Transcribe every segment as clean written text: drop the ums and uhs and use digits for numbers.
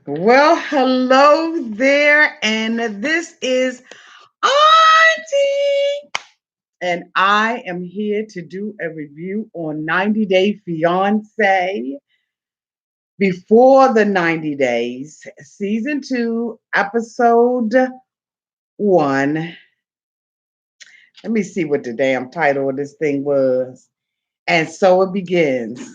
Well, hello there, and this is Auntie, and I am here to do a review on 90 Day Fiance before the 90 days, season 2, episode 1. Let me see what the damn title of this thing was. And so it begins.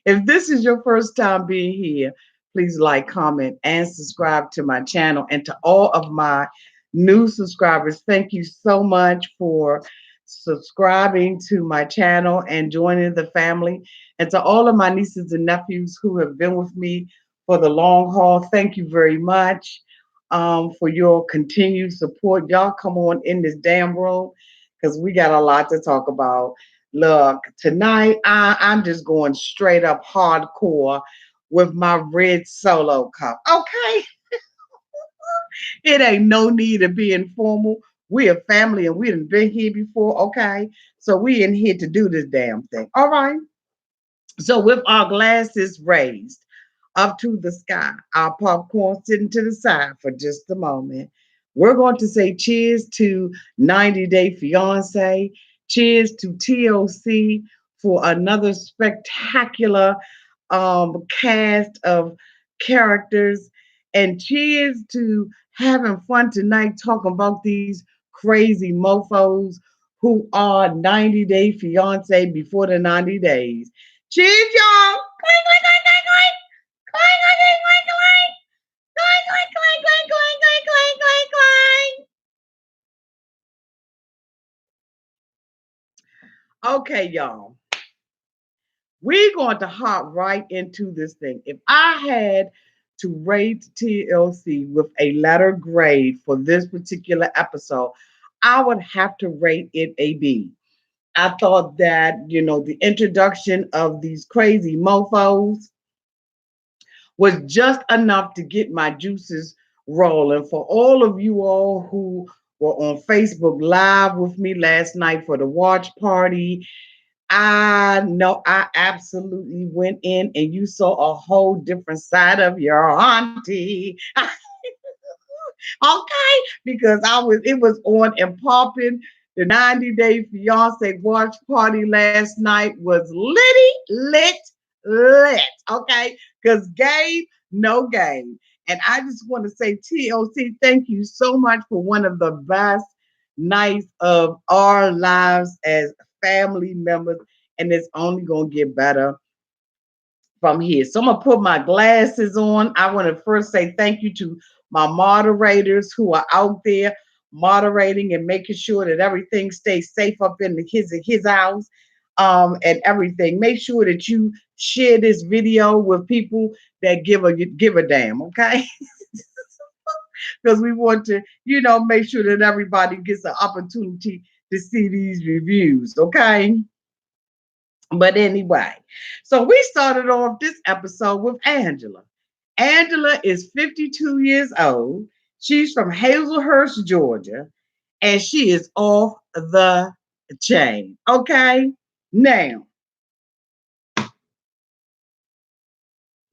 If this is your first time being here, please like, comment, and subscribe to my channel. And to all of my new subscribers, thank you so much for subscribing to my channel and joining the family. And to all of my nieces and nephews who have been with me for the long haul, thank you very much for your continued support. Y'all come on in this damn room because we got a lot to talk about. Look, tonight I'm just going straight up hardcore with my red solo cup. Okay, it ain't no need to be informal. We a family and we done been here before. Okay, so we in here to do this damn thing. All right. So with our glasses raised up to the sky, our popcorn sitting to the side for just a moment, we're going to say cheers to 90 Day Fiance. Cheers to TLC for another spectacular cast of characters. And cheers to having fun tonight talking about these crazy mofos who are 90 Day Fiance before the 90 days. Cheers, y'all. Clang, clang, clang, clang, clang. Clang, clang, clang, clang, clang. Clang, clang, clang, clang, clang, clang, clang, clang, clang. Okay, y'all. We're going to hop right into this thing. If I had to rate TLC with a letter grade for this particular episode, I would have to rate it a B. I thought that, the introduction of these crazy mofos was just enough to get my juices rolling. For all of you all who were on Facebook Live with me last night for the watch party, I know I absolutely went in and you saw a whole different side of your auntie. Okay, because it was on and popping. The 90 Day Fiance watch party last night was lit. Okay, because game, no game. And I just want to say, TLC, thank you so much for one of the best nights of our lives as family members. And it's only going to get better from here. So I'm going to put my glasses on. I want to first say thank you to my moderators who are out there moderating and making sure that everything stays safe up in his house and everything. Make sure that you share this video with people that give a damn, okay? Because we want to, make sure that everybody gets an opportunity to see these reviews, okay? But anyway, so we started off this episode with Angela. Angela is 52 years old. She's from Hazelhurst, Georgia, and she is off the chain. Okay, now,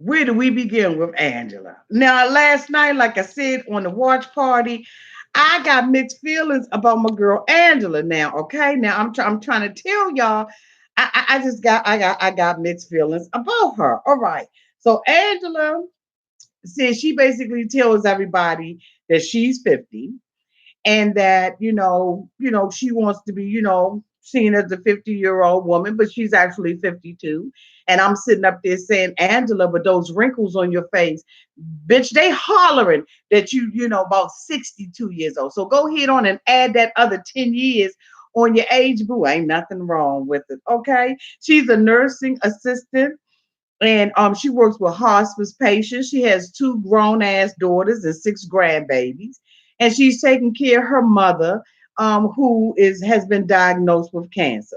where do we begin with Angela? Now, last night, like I said on the watch party, I got mixed feelings about my girl Angela. Now, okay, now I'm trying to tell y'all, I got mixed feelings about her. All right, so Angela says she basically tells everybody that she's 50 and that she wants to be seen as a 50-year-old woman, but she's actually 52. And I'm sitting up there saying, Angela, but those wrinkles on your face, bitch, they hollering that about 62 years old. So go ahead on and add that other 10 years on your age, boo. Ain't nothing wrong with it. Okay, she's a nursing assistant and she works with hospice patients. She has two grown ass daughters and six grandbabies, and she's taking care of her mother, who has been diagnosed with cancer.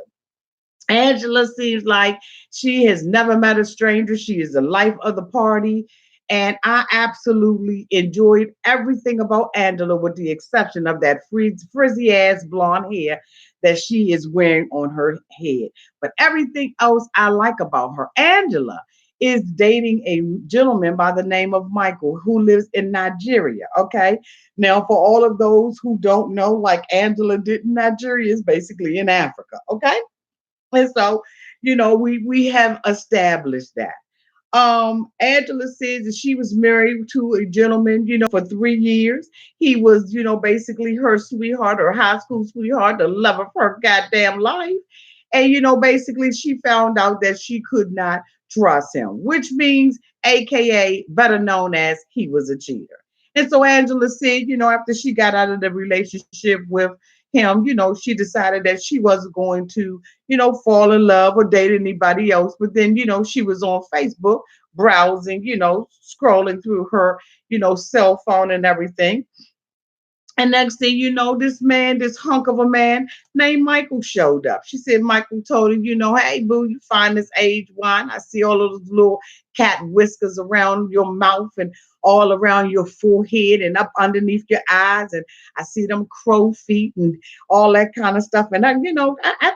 Angela seems like she has never met a stranger. She is the life of the party. And I absolutely enjoyed everything about Angela, with the exception of that frizzy ass blonde hair that she is wearing on her head. But everything else I like about her. Angela is dating a gentleman by the name of Michael who lives in Nigeria. Okay. Now, for all of those who don't know, like Angela did, Nigeria is basically in Africa. Okay. And so, we have established that. Angela says that she was married to a gentleman, for 3 years. He was, basically her sweetheart, her high school sweetheart, the love of her goddamn life. And, basically she found out that she could not trust him, which means, AKA, better known as he was a cheater. And so Angela said, after she got out of the relationship with him, she decided that she wasn't going to, fall in love or date anybody else. But then, she was on Facebook browsing, scrolling through her, cell phone and everything. And next thing you know, this man, this hunk of a man named Michael showed up. She said Michael told her, hey, boo, you find this age wine. I see all of those little cat whiskers around your mouth and all around your forehead and up underneath your eyes. And I see them crow feet and all that kind of stuff. And I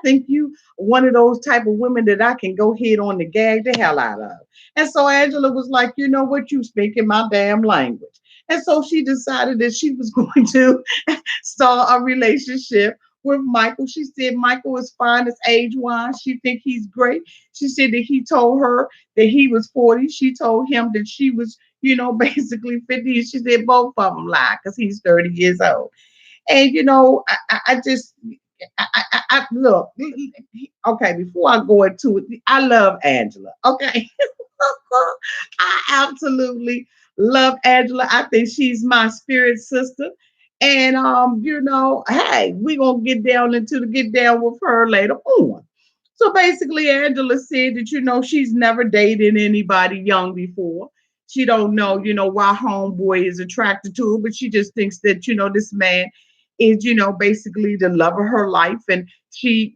think you one of those type of women that I can go head on to gag the hell out of. And so Angela was like, you know what, you speaking my damn language. And so she decided that she was going to start a relationship with Michael. She said Michael is fine as age wine. She think he's great. She said that he told her that he was 40. She told him that she was, basically 50. She said both of them lie because he's 30 years old. And I just look. Okay, before I go into it, I love Angela. Okay, I absolutely love Angela. I think she's my spirit sister. And hey, we're gonna get down with her later on. So basically, Angela said that she's never dated anybody young before. She don't know, why homeboy is attracted to her, but she just thinks that this man is, basically the love of her life, and she,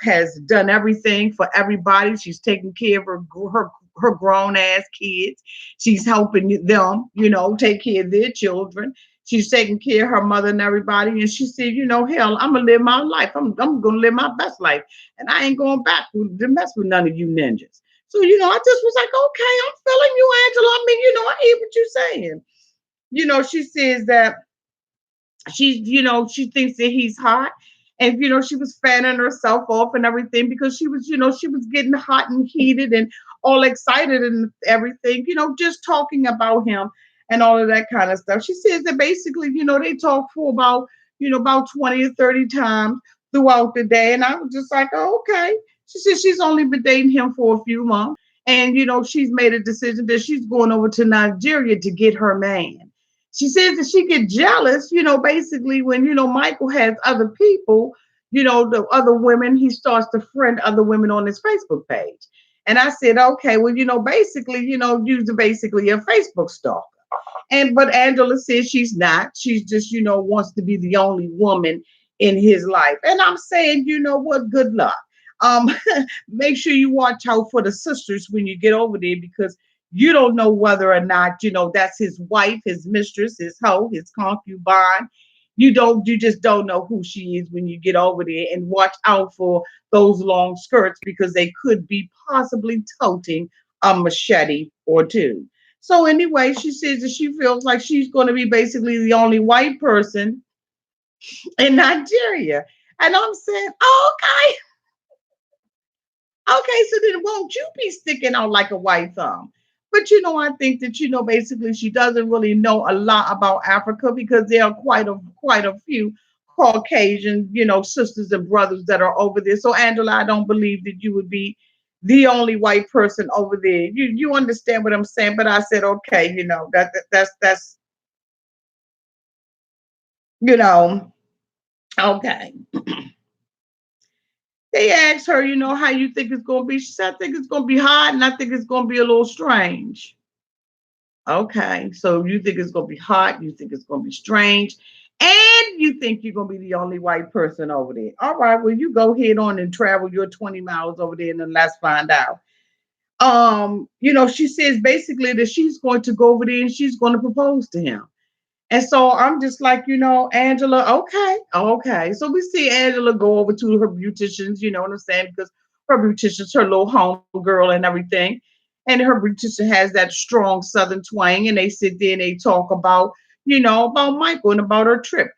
has done everything for everybody. She's taking care of her grown ass kids. She's helping them, take care of their children. She's taking care of her mother and everybody. And she said, hell, I'm gonna live my life. I'm gonna live my best life. And I ain't going back to mess with none of you ninjas. So, I just was like, okay, I'm feeling you, Angela. I mean, I hear what you're saying. She says that she thinks that he's hot. And she was fanning herself off and everything because she was getting hot and heated and all excited and everything, just talking about him and all of that kind of stuff. She says that basically, they talk for about 20 or 30 times throughout the day. And I was just like, oh, okay. She says she's only been dating him for a few months. And, she's made a decision that she's going over to Nigeria to get her man. She says that she get jealous, basically when, Michael has other people, the other women, he starts to friend other women on his Facebook page. And I said, okay, well, basically, you're basically a Facebook stalker. But Angela says she's not. She's just, wants to be the only woman in his life. And I'm saying, you know what? Good luck. Um, Make sure you watch out for the sisters when you get over there because you don't know whether or not, that's his wife, his mistress, his hoe, his concubine. You just don't know who she is when you get over there, and watch out for those long skirts because they could be possibly toting a machete or two. So anyway, she says that she feels like she's going to be basically the only white person in Nigeria. And I'm saying, oh, okay, okay, so then won't you be sticking out like a white thumb? But I think that basically she doesn't really know a lot about Africa because there are quite a few Caucasian, sisters and brothers that are over there. So Angela, I don't believe that you would be the only white person over there. You understand what I'm saying? But I said, okay, that's you know, okay. They asked her, how you think it's gonna be. She said, I think it's gonna be hot and I think it's gonna be a little strange. Okay, so you think it's gonna be hot, you think it's gonna be strange, and you think you're gonna be the only white person over there. All right, well, you go head on and travel your 20 miles over there and then let's find out. She says basically that she's going to go over there and she's going to propose to him. And so I'm just like, Angela, okay, okay. So we see Angela go over to her beauticians, you know what I'm saying? Because her beautician's her little home girl and everything. And her Britisha has that strong Southern twang, and they sit there and they talk about, about Michael and about her trip.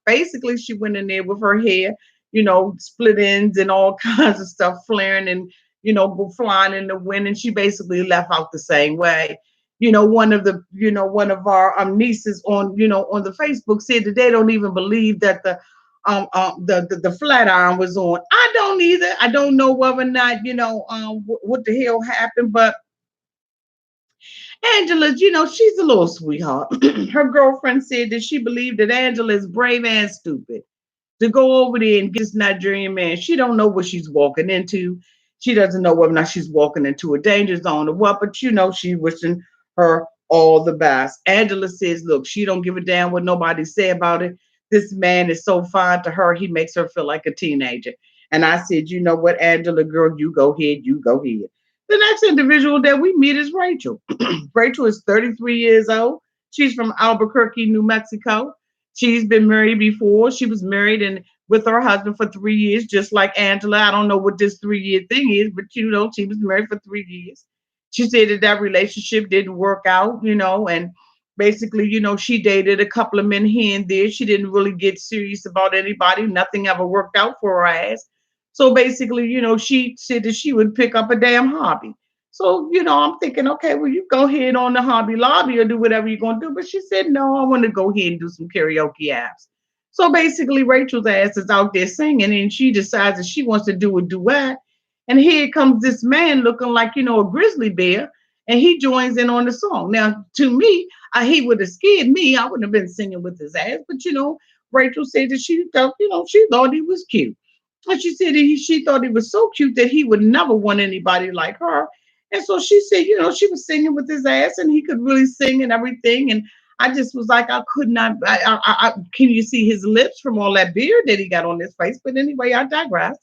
Basically, she went in there with her hair, split ends and all kinds of stuff flaring and, flying in the wind. And she basically left out the same way. One of our nieces on, on the Facebook said that they don't even believe that the flat iron was on. I don't either. I don't know whether or not, what the hell happened, but Angela, she's a little sweetheart. Her girlfriend said that she believed that Angela is brave and stupid to go over there and get this Nigerian man. She don't know what she's walking into. She doesn't know whether or not she's walking into a danger zone or what, but she wishing her all the best. Angela says, look, she don't give a damn what nobody say about it. This man is so fine to her, he makes her feel like a teenager. And I said, you know what, Angela, girl, you go ahead, you go ahead. The next individual that we meet is Rachel. Rachel is 33 years old. She's from Albuquerque, New Mexico. She's been married before. She was married and with her husband for 3 years, just like Angela. I don't know what this 3 year thing is, but she was married for 3 years. She said that relationship didn't work out, and basically, she dated a couple of men here and there. She didn't really get serious about anybody. Nothing ever worked out for her ass. So basically, she said that she would pick up a damn hobby. So, I'm thinking, okay, well, you go ahead on the Hobby Lobby or do whatever you're going to do. But she said, no, I want to go ahead and do some karaoke apps. So basically, Rachel's ass is out there singing and she decides that she wants to do a duet. And here comes this man looking like, a grizzly bear. And he joins in on the song. Now, to me, he would have scared me. I wouldn't have been singing with his ass. But, Rachel said that she thought he was cute. And she said that she thought he was so cute that he would never want anybody like her. And so she said, she was singing with his ass and he could really sing and everything. And I just was like, I could not, can you see his lips from all that beard that he got on his face? But anyway, I digress.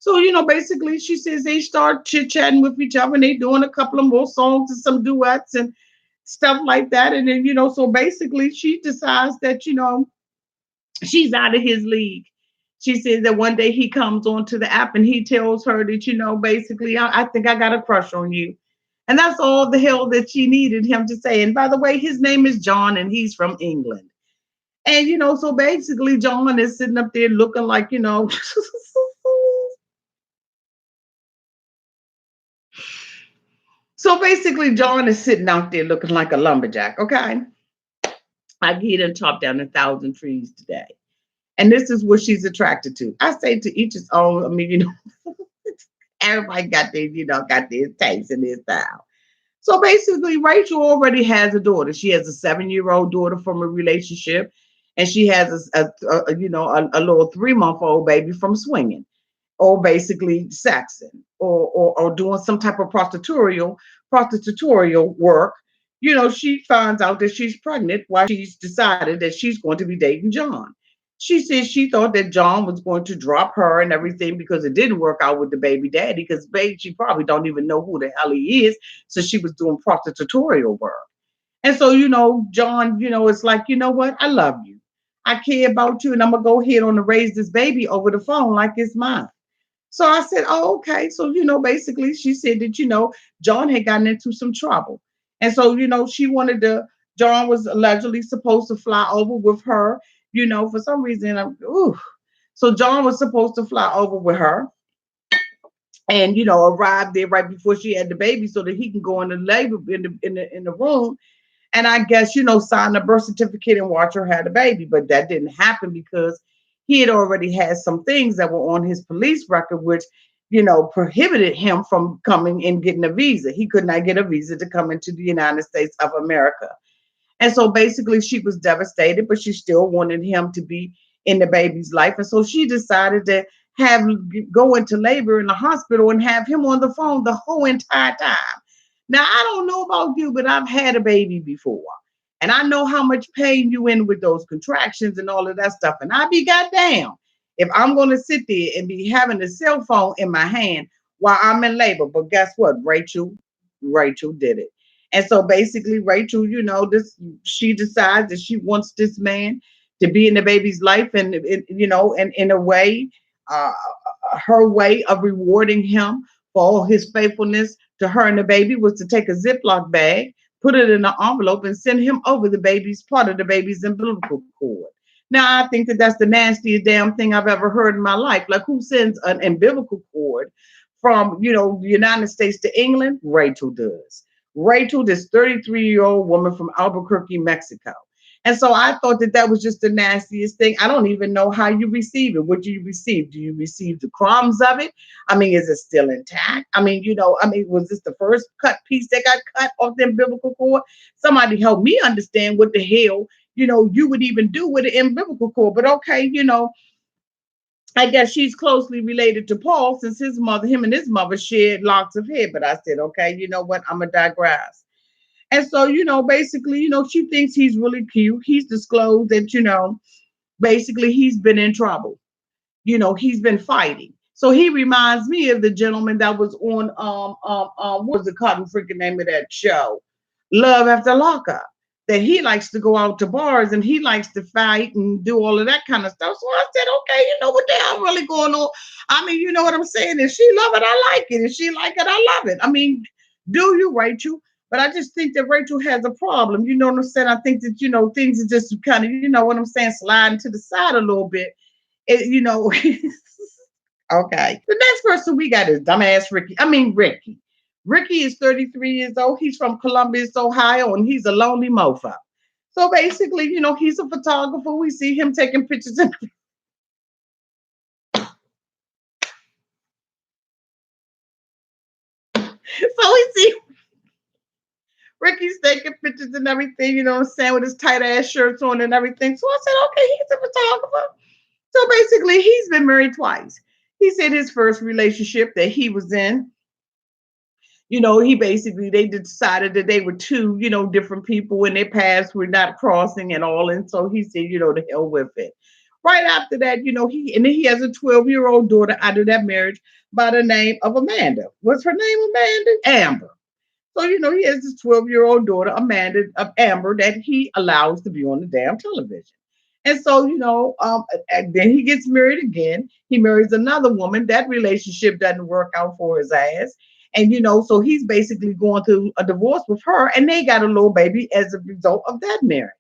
So, basically she says they start chit chatting with each other and they doing a couple of more songs and some duets and stuff like that. And then, so basically she decides that, she's out of his league. She says that one day he comes onto the app and he tells her that, basically, I think I got a crush on you. And that's all the hell that she needed him to say. And by the way, his name is John and he's from England. And, so basically, John is sitting up there looking like, so basically, John is sitting out there looking like a lumberjack. Okay. Like he done chopped down 1,000 trees today. And this is what she's attracted to. I say to each his own. I mean, everybody got their taste and their style. So basically, Rachel already has a daughter. She has a 7-year-old daughter from a relationship, and she has a little 3-month-old baby from swinging, or basically sexing, or doing some type of prostitutorial work. She finds out that she's pregnant while she's decided that she's going to be dating John. She says she thought that John was going to drop her and everything because it didn't work out with the baby daddy, because baby, she probably don't even know who the hell he is. So she was doing prostitutorial work. And so, John, it's like, you know what? I love you. I care about you. And I'm going to go ahead on to raise this baby over the phone like it's mine. So I said, oh, okay. So, basically she said that, John had gotten into some trouble. And so, she wanted to, John was allegedly supposed to fly over with her, for some reason. So John was supposed to fly over with her and, arrive there right before she had the baby so that he can go into labor in the room. And I guess, sign the birth certificate and watch her have the baby. But that didn't happen because he had already had some things that were on his police record, which, prohibited him from coming and getting a visa. He could not get a visa to come into the United States of America. And so basically she was devastated, but she still wanted him to be in the baby's life. And so she decided to go into labor in the hospital and have him on the phone the whole entire time. Now, I don't know about you, but I've had a baby before. And I know how much pain you in with those contractions and all of that stuff. And I be goddamn if I'm going to sit there and be having a cell phone in my hand while I'm in labor. But guess what? Rachel did it. And so basically, Rachel, she decides that she wants this man to be in the baby's life, and and in a way, uh, her way of rewarding him for all his faithfulness to her and the baby was to take a Ziploc bag, put it in an envelope, and send him over the baby's part of the baby's umbilical cord. Now, I think that that's the nastiest damn thing I've ever heard in my life. Like, who sends an umbilical cord from, the United States to England? Rachel does. Rachel, this 33-year-old woman from Albuquerque, Mexico. And so I thought that that was just the nastiest thing. I don't even know how you receive it. What do you receive? Do you receive the crumbs of it? I mean, is it still intact? I mean, was this the first cut piece that got cut off the umbilical cord? Somebody help me understand what the hell, you would even do with an umbilical cord. But okay, I guess she's closely related to Paul since him and his mother shared locks of hair. But I said, okay, you know what? I'm going to digress. And so, basically, she thinks he's really cute. He's disclosed that, basically he's been in trouble. He's been fighting. So he reminds me of the gentleman that was on what was the cotton freaking name of that show? Love After Lockup. That he likes to go out to bars and he likes to fight and do all of that kind of stuff. So I said, okay, you know what the hell really going on? I mean, you know what I'm saying? If she love it, I like it. If she like it, I love it. I mean, do you, Rachel? But I just think that Rachel has a problem. You know what I'm saying? I think that, things are just kind of, you know what I'm saying, sliding to the side a little bit. Okay. The next person we got is dumbass Ricky. I mean, Ricky. Ricky is 33 years old. He's from Columbus, Ohio, and he's a lonely mofo. So basically, he's a photographer. We see him taking pictures. So we see Ricky's taking pictures and everything, you know what I'm saying, with his tight ass shirts on and everything. So I said, okay, he's a photographer. So basically, he's been married twice. He said his first relationship that he was in, they decided that they were two, different people and their paths were not crossing at all. And so he said, the hell with it. Right after that, he has a 12-year-old daughter out of that marriage by the name of Amanda. What's her name, Amanda? Amber. So, he has this 12-year-old daughter, Amber, that he allows to be on the damn television. And so, and then he gets married again. He marries another woman. That relationship doesn't work out for his ass. And, so he's basically going through a divorce with her, and they got a little baby as a result of that marriage.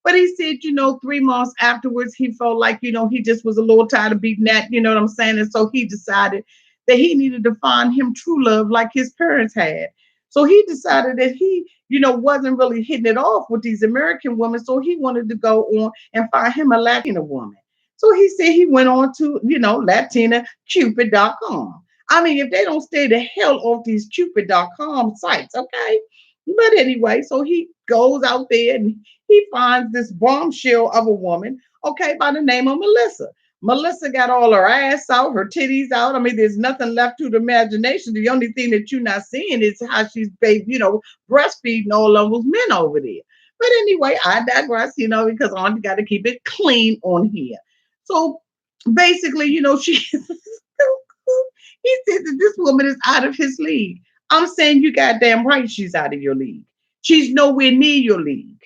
But he said, 3 months afterwards, he felt like, he just was a little tired of beating that, you know what I'm saying? And so he decided that he needed to find him true love like his parents had. So he decided that he, wasn't really hitting it off with these American women. So he wanted to go on and find him a Latina woman. So he said he went on to, LatinaCupid.com. I mean, if they don't stay the hell off these Cupid.com sites, okay? But anyway, so he goes out there and he finds this bombshell of a woman, okay, by the name of Melissa. Melissa got all her ass out, her titties out. I mean, there's nothing left to the imagination. The only thing that you're not seeing is how she's, breastfeeding all of those men over there. But anyway, I digress, because I got to keep it clean on here. So basically, she, he said that this woman is out of his league. I'm saying you goddamn right she's out of your league. She's nowhere near your league.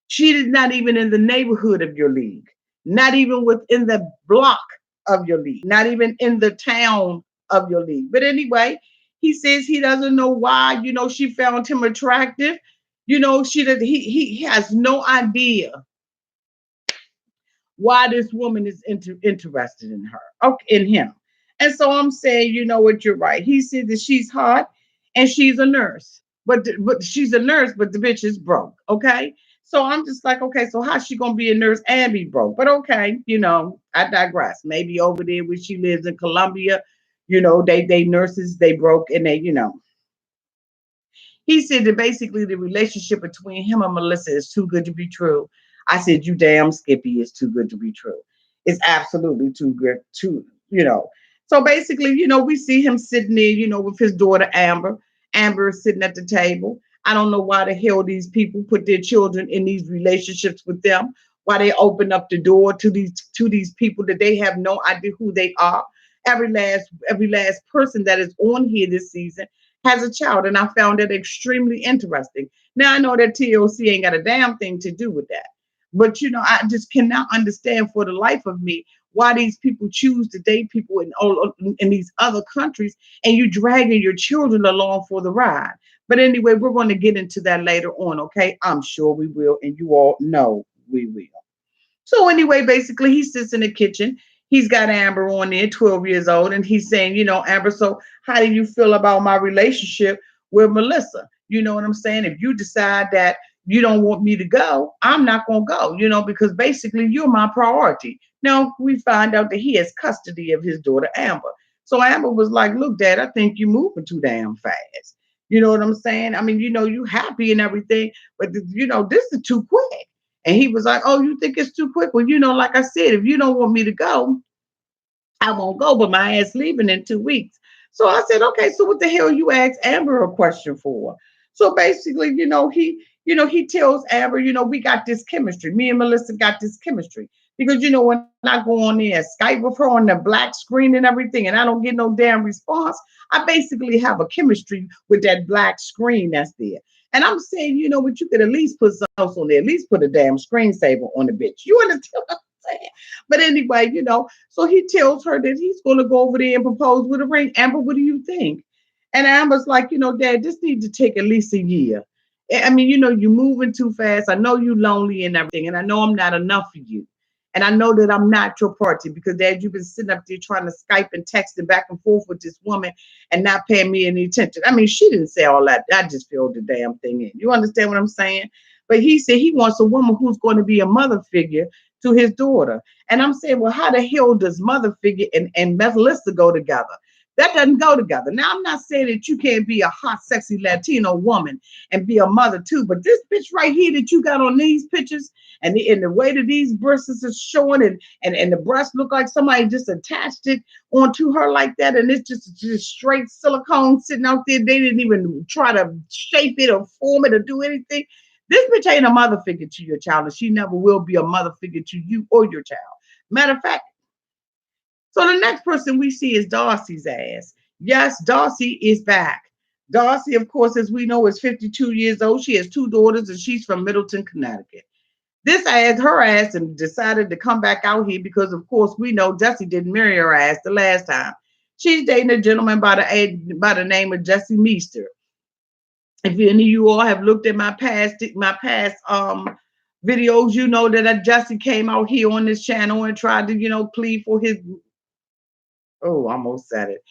She is not even in the neighborhood of your league. Not even within the block of your league, not even in the town of your league. But anyway, he says he doesn't know why, she found him attractive. He has no idea why this woman is interested in her, okay, in him. And so I'm saying, you know what, you're right. He said that she's hot and she's a nurse, but she's a nurse, but the bitch is broke, okay? So I'm just like, okay, so how's she gonna be a nurse and be broke? But okay, I digress. Maybe over there where she lives in Colombia, they nurses, they broke and they, He said that basically the relationship between him and Melissa is too good to be true. I said, you damn Skippy, it's too good to be true. It's absolutely too good to. So basically, we see him sitting there, with his daughter Amber. Amber is sitting at the table. I don't know why the hell these people put their children in these relationships with them. Why they open up the door to these people that they have no idea who they are. Every last person that is on here this season has a child, and I found that extremely interesting. Now I know that TLC ain't got a damn thing to do with that, but I just cannot understand for the life of me why these people choose to date people in all in these other countries, and you dragging your children along for the ride. But anyway, we're going to get into that later on, okay? I'm sure we will, and you all know we will. So anyway, basically, he sits in the kitchen. He's got Amber on there, 12 years old, and he's saying, Amber, so how do you feel about my relationship with Melissa? You know what I'm saying? If you decide that you don't want me to go, I'm not going to go, because basically you're my priority. Now, we find out that he has custody of his daughter, Amber. So Amber was like, look, Dad, I think you're moving too damn fast. You know what I'm saying? I mean, you happy and everything, but, this is too quick. And he was like, oh, you think it's too quick? Well, like I said, if you don't want me to go, I won't go, but my ass leaving in 2 weeks. So I said, okay, so what the hell you asked Amber a question for? So basically, he tells Amber, we got this chemistry. Me and Melissa got this chemistry. Because when I go on there and Skype with her on the black screen and everything, and I don't get no damn response, I basically have a chemistry with that black screen that's there. And I'm saying, but you could at least put something else on there, at least put a damn screensaver on the bitch. You understand what I'm saying? But anyway, so he tells her that he's going to go over there and propose with a ring. Amber, what do you think? And Amber's like, Dad, this needs to take at least a year. I mean, you're moving too fast. I know you're lonely and everything, and I know I'm not enough for you. And I know that I'm not your party because, Dad, you've been sitting up there trying to Skype and texting back and forth with this woman and not paying me any attention. I mean, she didn't say all that. I just filled the damn thing in. You understand what I'm saying? But he said he wants a woman who's going to be a mother figure to his daughter. And I'm saying, well, how the hell does mother figure and Melissa go together? That doesn't go together. Now, I'm not saying that you can't be a hot, sexy Latino woman and be a mother too, but this bitch right here that you got on these pictures and the way that these breasts are showing and the breasts look like somebody just attached it onto her like that, and it's just straight silicone sitting out there. They didn't even try to shape it or form it or do anything. This bitch ain't a mother figure to your child, and she never will be a mother figure to you or your child. Matter of fact, so the next person we see is Darcy's ass. Yes, Darcy is back. Darcy, of course, as we know, is 52 years old. She has two daughters, and she's from Middleton, Connecticut. This ass, her ass, and decided to come back out here because, of course, we know Jesse didn't marry her ass the last time. She's dating a gentleman by the name of Jesse Meester. If any of you all have looked at my past videos, you know that Jesse came out here on this channel and tried to, plead for his. Oh, almost said it.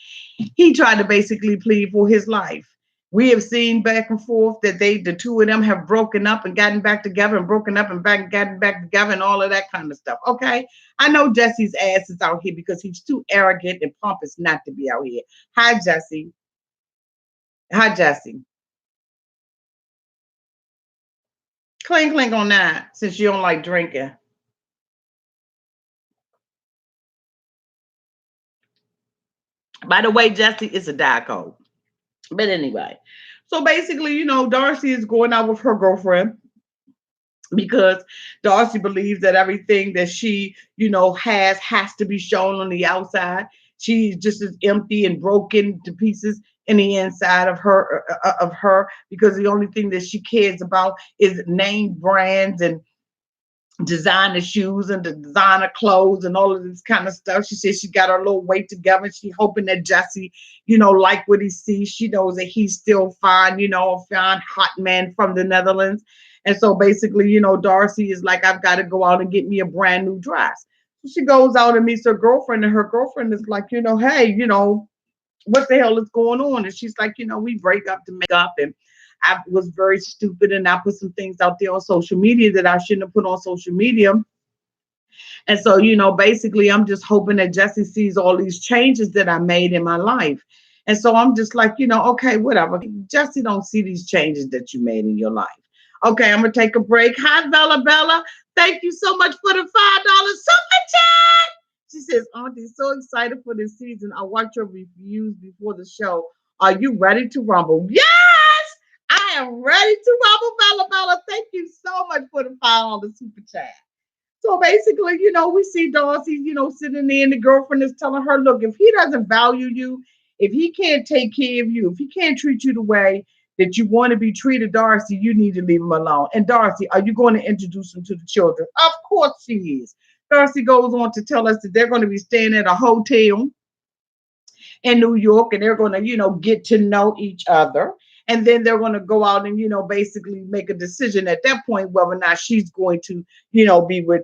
He tried to basically plead for his life. We have seen back and forth that the two of them have broken up and gotten back together and broken up and gotten back together and all of that kind of stuff. Okay. I know Jesse's ass is out here because he's too arrogant and pompous not to be out here. Hi, Jesse. Hi, Jesse. Clink, clink on that since you don't like drinking. By the way, Jesse is a Diet Coke. But anyway, so basically, Darcy is going out with her girlfriend because Darcy believes that everything that she, has to be shown on the outside. She's just as empty and broken to pieces in the inside of her because the only thing that she cares about is name brands and designer shoes and the designer clothes and all of this kind of stuff. She says she got her little weight together. She hoping that Jesse, like what he sees. She knows that he's still fine, a fine hot man from the Netherlands. And so basically, Darcy is like, I've got to go out and get me a brand new dress. So she goes out and meets her girlfriend, and her girlfriend is like, hey, what the hell is going on? And she's like, we break up to make up, and I was very stupid and I put some things out there on social media that I shouldn't have put on social media. And so, basically I'm just hoping that Jesse sees all these changes that I made in my life. And so I'm just like, okay, whatever. Jesse don't see these changes that you made in your life. Okay, I'm going to take a break. Hi, Bella. Thank you so much for the $5 super chat. She says, Auntie, so excited for this season. I watch your reviews before the show. Are you ready to rumble? Yes! I am ready to rumble, Bella. Thank you so much for the $5 super chat. So basically, we see Darcy, sitting there, and the girlfriend is telling her, look, if he doesn't value you, if he can't take care of you, if he can't treat you the way that you want to be treated, Darcy, you need to leave him alone. And Darcy, are you going to introduce him to the children? Of course she is. Darcy goes on to tell us that they're going to be staying at a hotel in New York, and they're going to, get to know each other. And then they're going to go out and, basically make a decision at that point whether or not she's going to, be with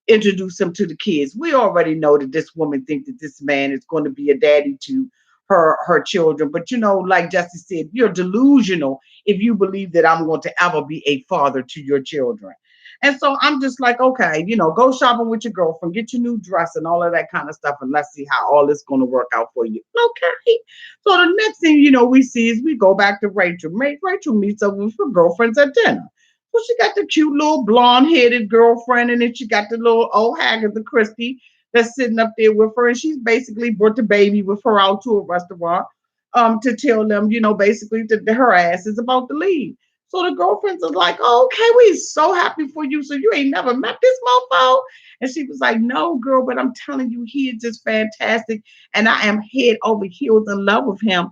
introduce him to the kids. We already know that this woman thinks that this man is going to be a daddy to her children. But like Jesse said, you're delusional if you believe that I'm going to ever be a father to your children. And so I'm just like, okay, go shopping with your girlfriend, get your new dress and all of that kind of stuff, and let's see how all this going to work out for you. Okay. So the next thing we see is we go back to Rachel. Rachel meets up with her girlfriends at dinner. So she got the cute little blonde-headed girlfriend, and then she got the little old Hagatha Christie that's sitting up there with her, and she's basically brought the baby with her out to a restaurant to tell them, basically that her ass is about to leave. So the girlfriends are like, oh, okay, we so happy for you. So you ain't never met this mofo? And she was like, no, girl, but I'm telling you, he is just fantastic. And I am head over heels in love with him.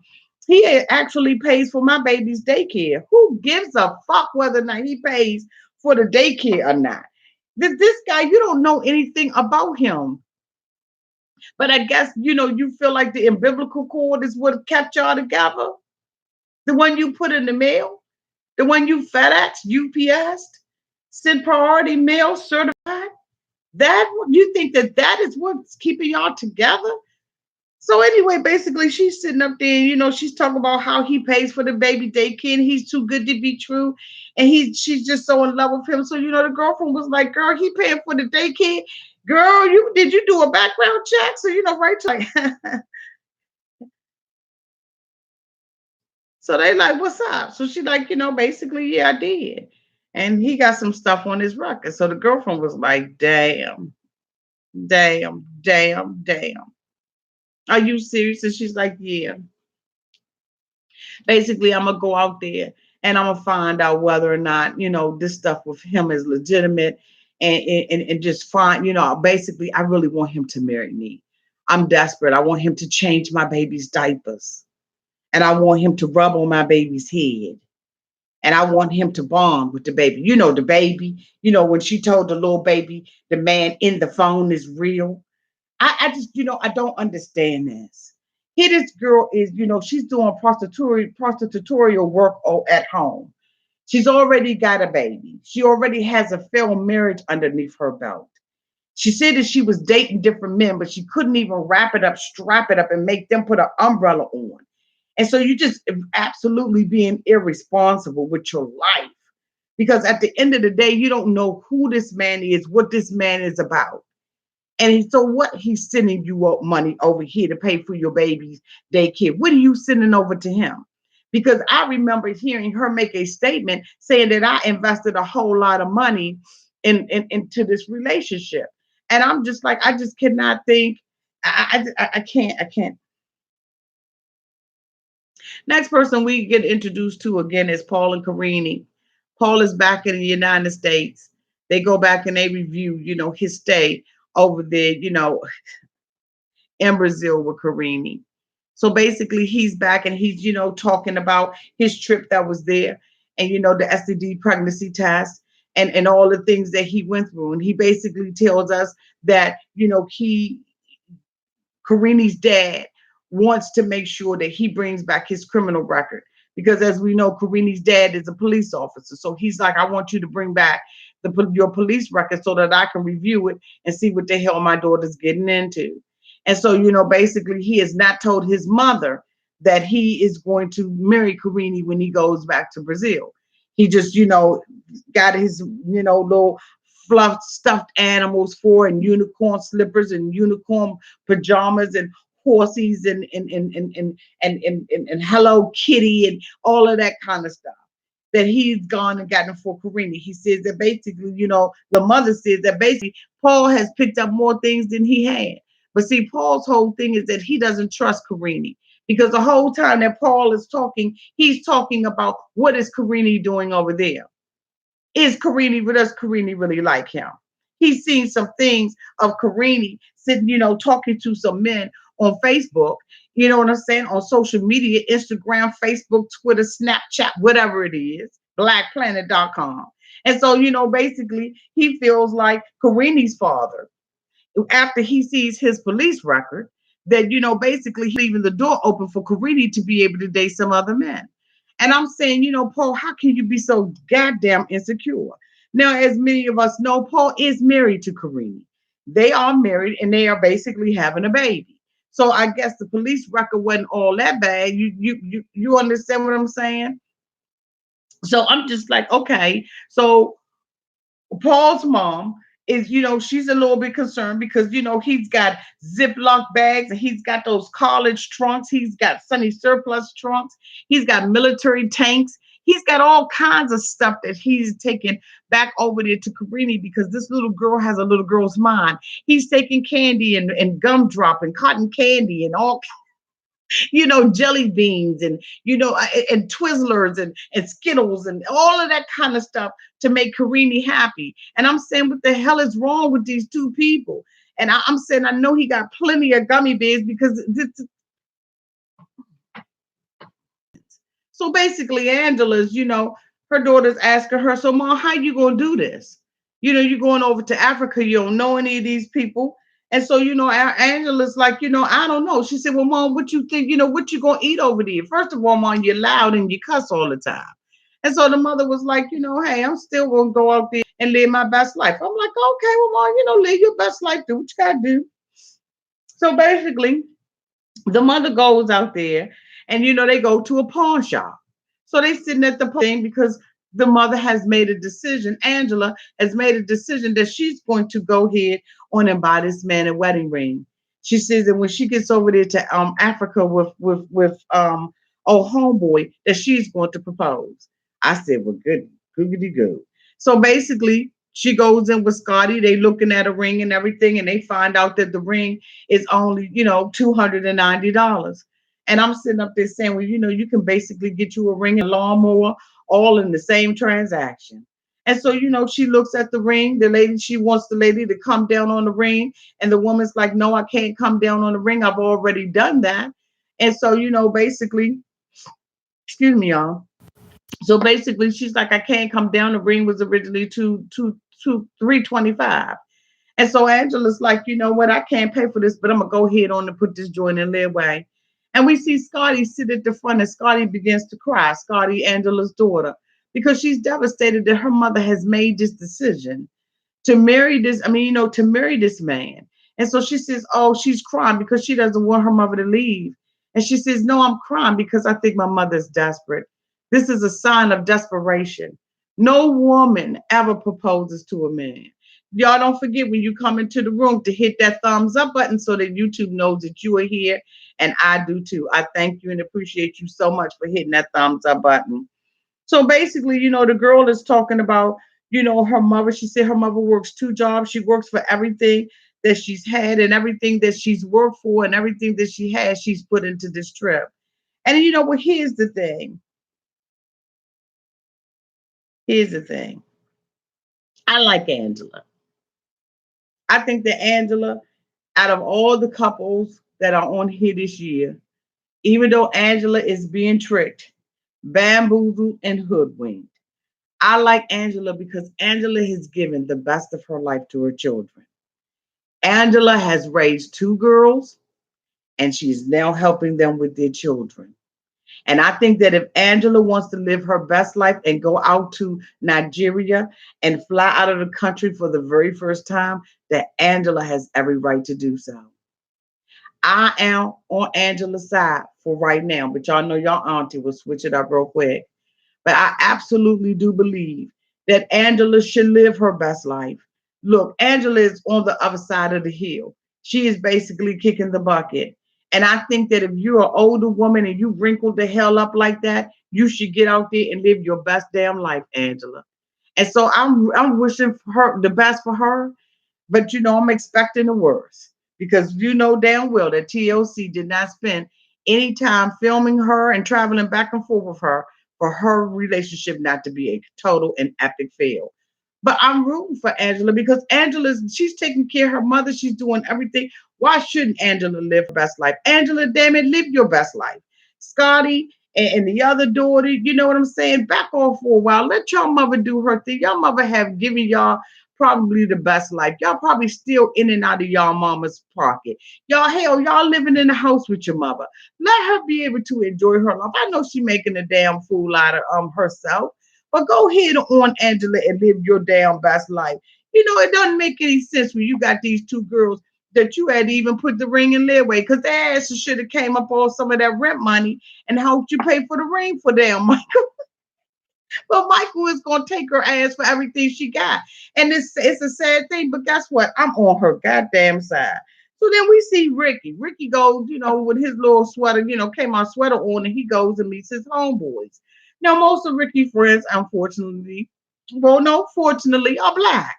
He actually pays for my baby's daycare. Who gives a fuck whether or not he pays for the daycare or not? This guy, you don't know anything about him. But I guess, you feel like the umbilical cord is what kept y'all together. The one you put in the mail, the one you FedEx, UPS, sent priority mail certified. That you think that is what's keeping y'all together? So anyway, basically, she's sitting up there, she's talking about how he pays for the baby daycare and he's too good to be true, and she's just so in love with him. So the girlfriend was like, "Girl, he paying for the daycare. Girl, did you do a background check?" So Rachel like, so they like, "What's up?" So she like, basically, yeah, I did, and he got some stuff on his record. So the girlfriend was like, "Damn, damn, damn, damn. Are you serious?" And she's like, "Yeah." Basically, I'm gonna go out there and I'm gonna find out whether or not this stuff with him is legitimate, and just find basically I really want him to marry me. I'm desperate. I want him to change my baby's diapers, and I want him to rub on my baby's head, and I want him to bond with the baby. The baby. When she told the little baby the man in the phone is real. I just, I don't understand this. Here, this girl is, she's doing prostitutorial work at home. She's already got a baby. She already has a failed marriage underneath her belt. She said that she was dating different men, but she couldn't even wrap it up, strap it up, and make them put an umbrella on. And so you just absolutely being irresponsible with your life. Because at the end of the day, you don't know who this man is, what this man is about. And so what he's sending you up money over here to pay for your baby's daycare. What are you sending over to him? Because I remember hearing her make a statement saying that I invested a whole lot of money into this relationship. And I'm just like, I just cannot think. I can't. Next person we get introduced to again is Paul and Karine. Paul is back in the United States. They go back and they review, his stay over there, in Brazil with Karine. So basically, he's back and he's, talking about his trip that was there, and, the STD pregnancy test, and all the things that he went through. And he basically tells us that, Karine's dad wants to make sure that he brings back his criminal record. Because as we know, Karine's dad is a police officer. So he's like, I want you to bring back your police record so that I can review it and see what the hell my daughter's getting into. And so, basically he has not told his mother that he is going to marry Karine when he goes back to Brazil. He just, got his, little fluffed stuffed animals for, and unicorn slippers and unicorn pajamas and horses and Hello Kitty and all of that kind of stuff that he's gone and gotten for Karine. He says that basically, the mother says that basically Paul has picked up more things than he had. But see, Paul's whole thing is that he doesn't trust Karine, because the whole time that Paul is talking, he's talking about what is Karine doing over there. Does Karine really like him? He's seen some things of Karine sitting, talking to some men on Facebook, you know what I'm saying, on social media, Instagram, Facebook, Twitter, Snapchat, whatever it is, blackplanet.com. And so, basically, he feels like Karine's father after he sees his police record, that basically he's leaving the door open for Karine to be able to date some other men. And I'm saying, Paul, how can you be so goddamn insecure? Now, as many of us know, Paul is married to Karine. They are married and they are basically having a baby. So I guess the police record wasn't all that bad. You understand what I'm saying? So I'm just like, okay. So Paul's mom is, she's a little bit concerned because, he's got Ziploc bags and he's got those college trunks. He's got Sunny surplus trunks. He's got military tanks. He's got all kinds of stuff that he's taking back over there to Karine because this little girl has a little girl's mind. He's taking candy and gumdrop and cotton candy and all jelly beans and and Twizzlers and Skittles and all of that kind of stuff to make Karine happy. And I'm saying, what the hell is wrong with these two people? And I'm saying, I know he got plenty of gummy bears because so basically, Angela's, her daughter's asking her, so mom, how you gonna do this? You're going over to Africa, you don't know any of these people. And so, Angela's like, I don't know. She said, well, mom, what you think, what you gonna eat over there? First of all, mom, you're loud and you cuss all the time. And so the mother was like, hey, I'm still gonna go out there and live my best life. I'm like, okay, well, mom, live your best life, do what you gotta do. So basically, the mother goes out there and they go to a pawn shop. So they sitting at the thing because the mother has made a decision. Angela has made a decision that she's going to go ahead on and buy this man a wedding ring. She says that when she gets over there to Africa with old homeboy, that she's going to propose. I said, well, good, googity good. So basically, she goes in with Scotty. They looking at a ring and everything, and they find out that the ring is only, $290. And I'm sitting up there saying, well, you can basically get you a ring and a lawnmower all in the same transaction. And so, she looks at the ring. She wants the lady to come down on the ring. And the woman's like, no, I can't come down on the ring. I've already done that. And so, basically, excuse me, y'all. So basically, she's like, I can't come down. The ring was originally 325. And so Angela's like, you know what? I can't pay for this, but I'm gonna go ahead on and put this joint in their way. And we see Scotty sit at the front, and Scotty begins to cry. Scotty, Angela's daughter, because she's devastated that her mother has made this decision to marry this. I mean, to marry this man. And so she says, oh, she's crying because she doesn't want her mother to leave. And she says, no, I'm crying because I think my mother's desperate. This is a sign of desperation. No woman ever proposes to a man. Y'all don't forget when you come into the room to hit that thumbs up button so that YouTube knows that you are here. And I do too. I thank you and appreciate you so much for hitting that thumbs up button. So basically, the girl is talking about, her mother. She said her mother works two jobs. She works for everything that she's had and everything that she's worked for and everything that she has, she's put into this trip. And well, here's the thing. Here's the thing. I like Angela. I think that Angela, out of all the couples that are on here this year, even though Angela is being tricked, bamboozled, and hoodwinked, I like Angela because Angela has given the best of her life to her children. Angela has raised two girls and she's now helping them with their children. And I think that if Angela wants to live her best life and go out to Nigeria and fly out of the country for the very first time, that Angela has every right to do so. I am on Angela's side for right now, but y'all know y'all auntie will switch it up real quick. But I absolutely do believe that Angela should live her best life. Look, Angela is on the other side of the hill. She is basically kicking the bucket. And I think that if you're an older woman and you wrinkled the hell up like that, you should get out there and live your best damn life, Angela. And so I'm wishing for her the best for her. But I'm expecting the worst because damn well that TLC did not spend any time filming her and traveling back and forth with her for her relationship not to be a total and epic fail. But I'm rooting for Angela because she's taking care of her mother. She's doing everything. Why shouldn't Angela live her best life? Angela, damn it, live your best life. Scotty and the other daughter, you know what I'm saying? Back off for a while. Let your mother do her thing. Your mother have given y'all probably the best life. Y'all probably still in and out of y'all mama's pocket. Y'all, hell, y'all living in the house with your mother. Let her be able to enjoy her life. I know she making a damn fool out of herself, but go ahead on, Angela, and live your damn best life. It doesn't make any sense when you got these two girls that you had to even put the ring in their way, because their asses should have came up on some of that rent money and helped you pay for the ring for them. But Michael is gonna take her ass for everything she got. And it's a sad thing, but guess what? I'm on her goddamn side. So then we see Ricky. Ricky goes, with his little sweater, came out sweater on, and he goes and meets his homeboys. Now, most of Ricky's friends, unfortunately, well, no, fortunately, are black.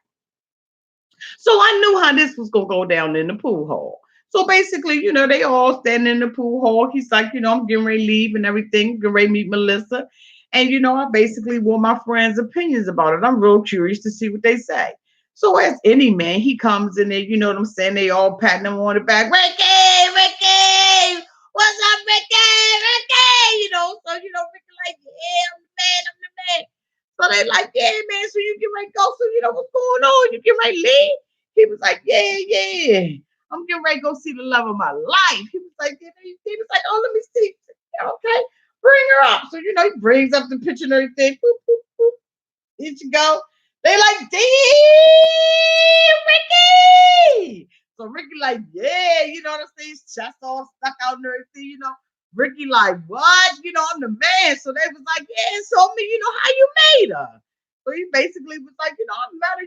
So I knew how this was gonna go down in the pool hall. So basically, they all standing in the pool hall. He's like, I'm getting ready to leave and everything, getting ready to meet Melissa. And I basically want my friends' opinions about it. I'm real curious to see what they say. So as any man, he comes in there, you know what I'm saying? They all patting him on the back. Ricky, Ricky, what's up, Ricky? Ricky, Ricky like, yeah, I'm the man, I'm the man. So they like, yeah, man, so you get ready to go. So what's going on? You get ready to leave? He was like, yeah, yeah. I'm getting ready to go see the love of my life. He was like, he was like, oh, let me see. Okay, bring her up. So he brings up the picture and everything. Boop, boop, boop. Here you go. They like, damn, Ricky. So Ricky like, yeah, what I'm saying? His chest all stuck out and everything, Ricky like, what? I'm the man. So they was like, yeah, so me, how you made her. So he basically was like, I'm better,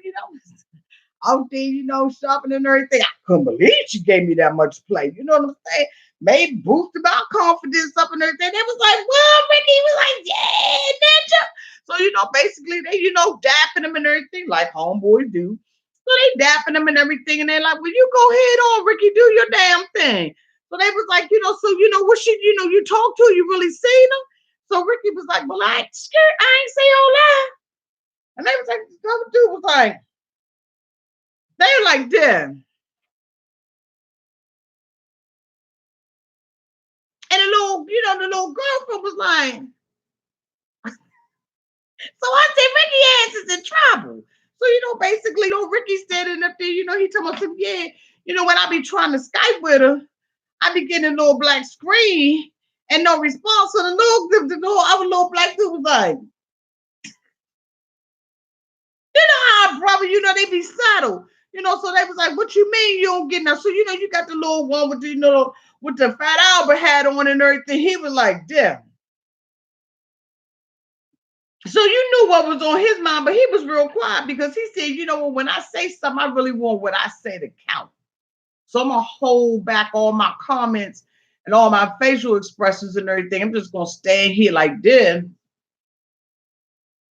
out there, shopping and everything. I couldn't believe she gave me that much play. You know what I'm saying? Made boosted my confidence up and everything. They was like, well, Ricky was like, yeah, ninja. So, basically they, dapping him and everything like homeboys do. So they dapping him and everything. And they're like, well, you go ahead on, Ricky, do your damn thing. So they was like, so, what she, you talk to, you really seen her? So Ricky was like, well, I ain't scared. I ain't say all that. And they was like, the other dude was like, they were like, damn. And the little girlfriend was like, so I said, Ricky ass is in trouble. So, basically, Ricky standing up there, he told me, yeah, when I be trying to Skype with her, I be getting a little black screen and no response. So our little black dude was like, how, brother, they be subtle. So they was like, what you mean you don't get enough? So, you got the little one with with the Fat Albert hat on and everything. He was like, damn. So you knew what was on his mind, but he was real quiet because he said, when I say something, I really want what I say to count. So I'm gonna hold back all my comments and all my facial expressions and everything. I'm just gonna stand here like this,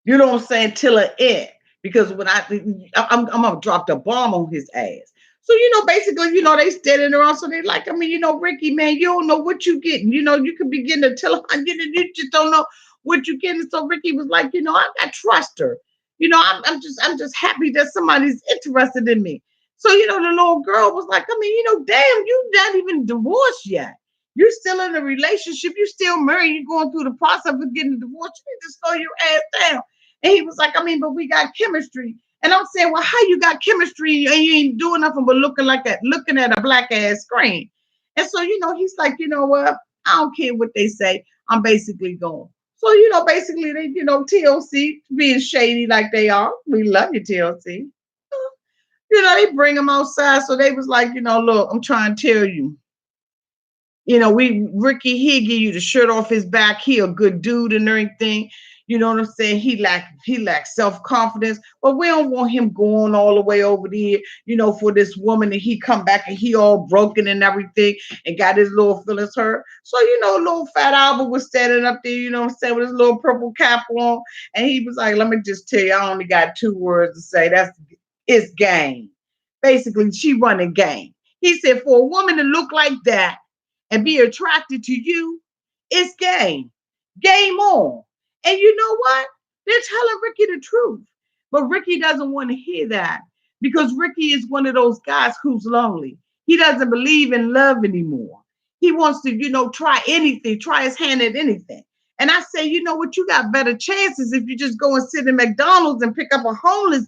what I'm saying, till the end. Because when I'm gonna drop the bomb on his ass. So basically, they standing around. So they like, Ricky, man, you don't know what you getting. You could begin to tell him, you just don't know what you getting. So Ricky was like, I trust her. I'm just happy that somebody's interested in me. So the little girl was like, damn, you not even divorced yet. You're still in a relationship. You're still married. You're going through the process of getting divorced. You need to slow your ass down. And he was like, but we got chemistry. And I'm saying, well, how you got chemistry and you ain't doing nothing but looking at a black ass screen? And so, he's like, what? I don't care what they say. I'm basically going. So, basically they, TLC being shady like they are. We love you, TLC. They bring them outside. So they was like, look, I'm trying to tell you. Ricky, he'll give you the shirt off his back. He a good dude and everything. You know what I'm saying? He lacks self-confidence, but we don't want him going all the way over there, for this woman, and he come back and he all broken and everything and got his little feelings hurt. So, little Fat Albert was standing up there, what I'm saying, with his little purple cap on. And he was like, let me just tell you, I only got 2 words to say. It's game. Basically, she running game. He said, for a woman to look like that and be attracted to you, it's game. Game on. And you know what? They're telling Ricky the truth. But Ricky doesn't want to hear that because Ricky is one of those guys who's lonely. He doesn't believe in love anymore. He wants to, try anything, try his hand at anything. And I say, you know what? You got better chances if you just go and sit in McDonald's and pick up a homeless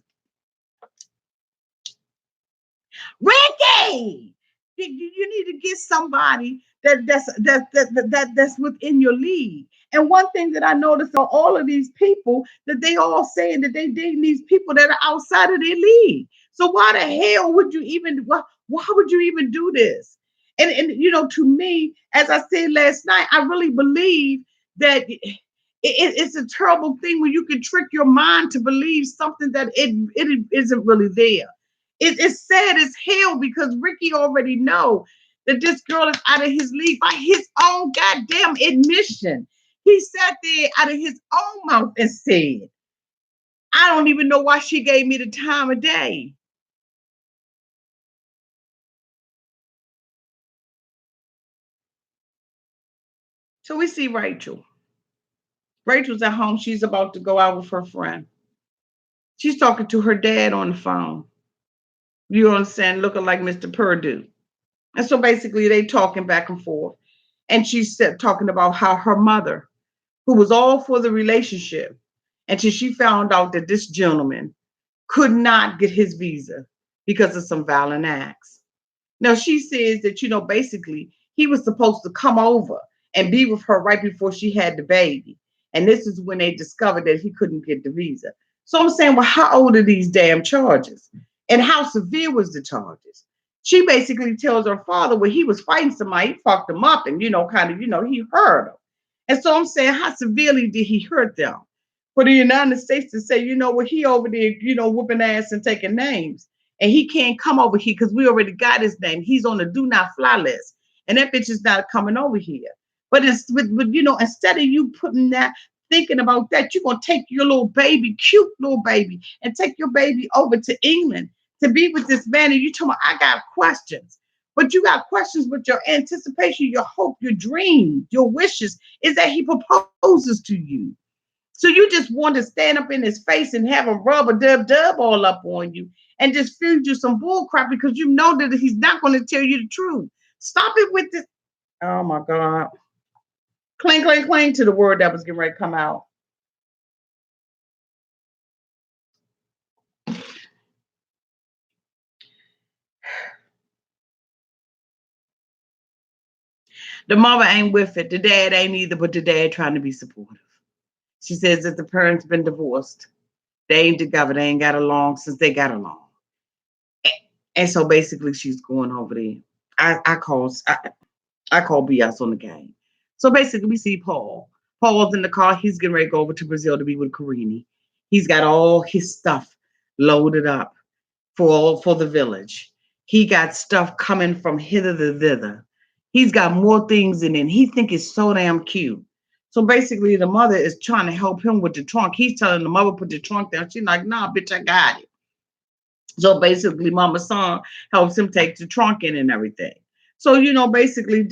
Ricky, you need to get somebody that's within your league. And one thing that I noticed on all of these people that they all saying that they dating these people that are outside of their league. So why the hell would you even why would you even do this? And to me, as I said last night, I really believe that it's a terrible thing when you can trick your mind to believe something that it isn't really there. It's sad as hell because Ricky already know that this girl is out of his league by his own goddamn admission. He sat there out of his own mouth and said, I don't even know why she gave me the time of day. So we see Rachel. Rachel's at home. She's about to go out with her friend. She's talking to her dad on the phone. You understand? Looking like Mr. Purdue. And so basically they talking back and forth. And she's talking about how her mother, who was all for the relationship, until she found out that this gentleman could not get his visa because of some violent acts. Now she says that, basically he was supposed to come over and be with her right before she had the baby. And this is when they discovered that he couldn't get the visa. So I'm saying, well, how old are these damn charges? And how severe was the charges? She basically tells her father, when he was fighting somebody, he fucked him up and, he hurt him. And so I'm saying, how severely did he hurt them? For the United States to say, he over there, whooping ass and taking names. And he can't come over here because we already got his name. He's on the do not fly list. And that bitch is not coming over here. But instead of you putting that, thinking about that, you're going to take your little baby, cute little baby, and take your baby over to England to be with this man. And you tell me, I got questions. But you got questions with your anticipation, your hope, your dream, your wishes is that he proposes to you. So you just want to stand up in his face and have a rubber dub all up on you and just feed you some bull crap because you know that he's not going to tell you the truth. Stop it with this. Oh my God. Cling, cling, cling to the word that was getting ready to come out. The mama ain't with it. The dad ain't either, but the dad trying to be supportive. She says that the parents been divorced. They ain't together. They ain't got along since they got along. And so basically she's going over there. I call BS on the game. So basically we see Paul. Paul's in the car. He's getting ready to go over to Brazil to be with Karine. He's got all his stuff loaded up for the village. He got stuff coming from hither to thither. He's got more things in it. He think it's so damn cute. So basically, the mother is trying to help him with the trunk. He's telling the mother put the trunk down. She's like, "Nah, bitch, I got it." So basically, Mama Son helps him take the trunk in and everything. So, basically,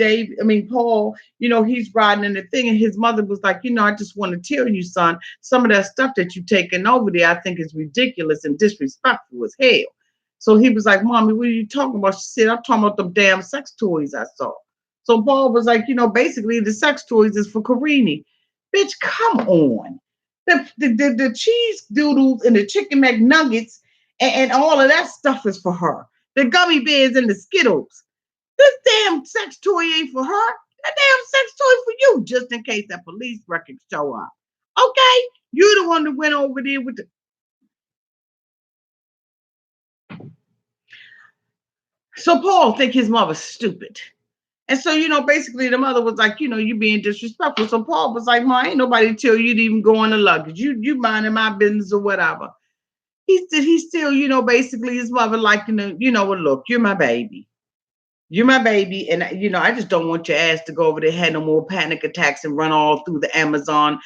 Paul, he's riding in the thing, and his mother was like, I just want to tell you, son, some of that stuff that you're taking over there, I think is ridiculous and disrespectful as hell. So he was like, Mommy, what are you talking about? She said, I'm talking about them damn sex toys I saw. So Paul was like, basically the sex toys is for Karine. Bitch, come on. The cheese doodles and the chicken McNuggets and all of that stuff is for her. The gummy bears and the Skittles. This damn sex toy ain't for her. That damn sex toy for you, just in case that police record show up. Okay? You're the one that went over there with the. So Paul think his mother's stupid. And so, basically the mother was like, you being disrespectful. So Paul was like, Ma, ain't nobody tell you to even go on the luggage. You minding my business or whatever. He still, basically his mother like, well, look, you're my baby. You're my baby. And, I just don't want your ass to go over there, have no more panic attacks and run all through the Amazon,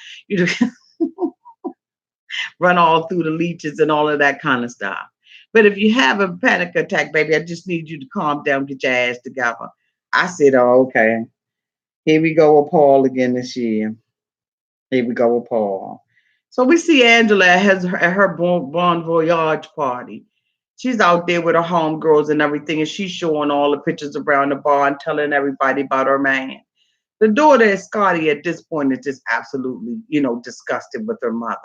run all through the leeches and all of that kind of stuff. But if you have a panic attack, baby, I just need you to calm down, get your ass together. I said, oh, okay. Here we go with Paul again this year. Here we go with Paul. So we see Angela at her Bon Voyage party. She's out there with her homegirls and everything, and she's showing all the pictures around the bar and telling everybody about her man. The daughter is Scotty at this point is just absolutely, disgusted with her mother.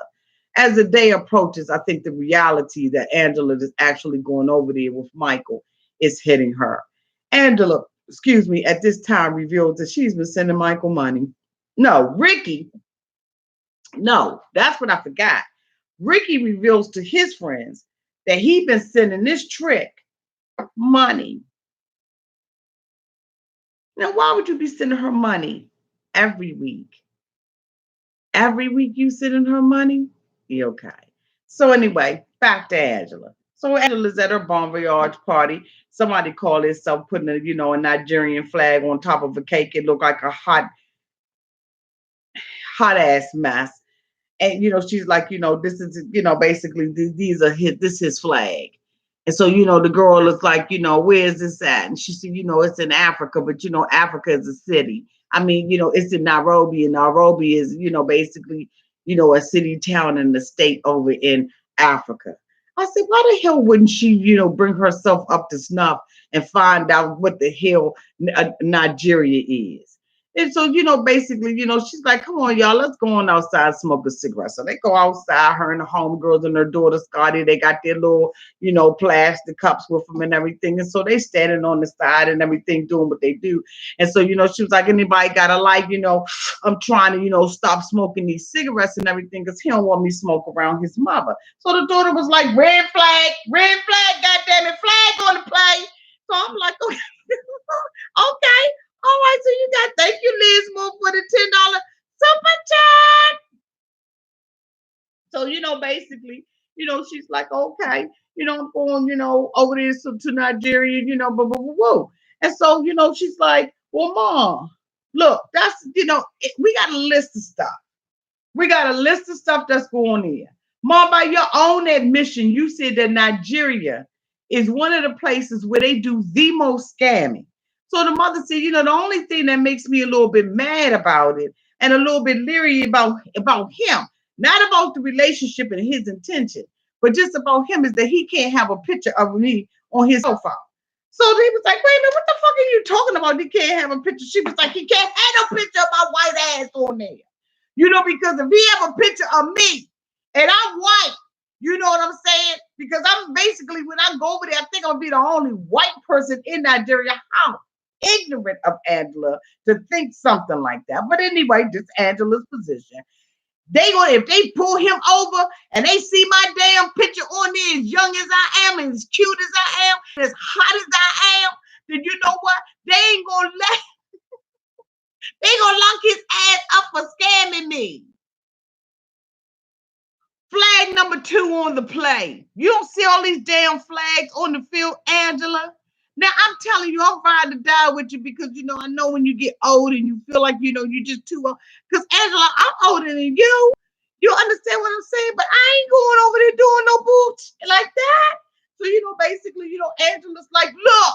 As the day approaches, I think the reality that Angela is actually going over there with Michael is hitting her. Angela, excuse me, at this time revealed that she's been sending Michael money. No, Ricky, no, that's what I forgot. Ricky reveals to his friends that he's been sending this trick money. Now, why would you be sending her money every week? Every week you sending her money? Yeah, okay. So anyway, back to Angela. So Angela's at her bon voyage party. Somebody called itself putting a, a Nigerian flag on top of a cake. It looked like a hot ass mess. And she's like, this is, basically these are his, this is his flag. And so, the girl is like, where's this at? And she said, it's in Africa, but Africa is a city. I mean, it's in Nairobi, and Nairobi is, basically, a city town in the state over in Africa. I said, why the hell wouldn't she, bring herself up to snuff and find out what the hell Nigeria is? And so, basically, she's like, come on, y'all, let's go on outside and smoke a cigarette. So they go outside, her and the homegirls and her daughter, Scotty, they got their little, plastic cups with them and everything. And so they standing on the side and everything, doing what they do. And so, she was like, anybody got a light? I'm trying to, stop smoking these cigarettes and everything because he don't want me to smoke around his mother. So the daughter was like, red flag, goddamn it, flag on the play. So I'm like, okay. Okay. All right, so you got thank you, Liz Moore, for the $10 super chat. So, basically, she's like, okay, I'm going, over there to Nigeria, blah, blah, blah, blah. And so, she's like, well, Mom, look, that's, we got a list of stuff. We got a list of stuff that's going on. Mom, by your own admission, you said that Nigeria is one of the places where they do the most scamming. So the mother said, the only thing that makes me a little bit mad about it and a little bit leery about him, not about the relationship and his intention, but just about him is that he can't have a picture of me on his profile. So he was like, wait a minute, what the fuck are you talking about? He can't have a picture. She was like, he can't have no picture of my white ass on there. Because if he have a picture of me and I'm white, you know what I'm saying? Because I'm basically, when I go over there, I think I'm gonna be the only white person in Nigeria. How ignorant of Angela to think something like that. But anyway, just Angela's position. If they pull him over and they see my damn picture on there, as young as I am, and as cute as I am, as hot as I am, then you know what? They gonna lock his ass up for scamming me. Flag number 2 on the play. You don't see all these damn flags on the field, Angela. Now I'm telling you, I'm riding to die with you because I know when you get old and you feel like you're just too old. Because Angela, I'm older than you. You understand what I'm saying? But I ain't going over there doing no bullshit like that. So basically, Angela's like, look,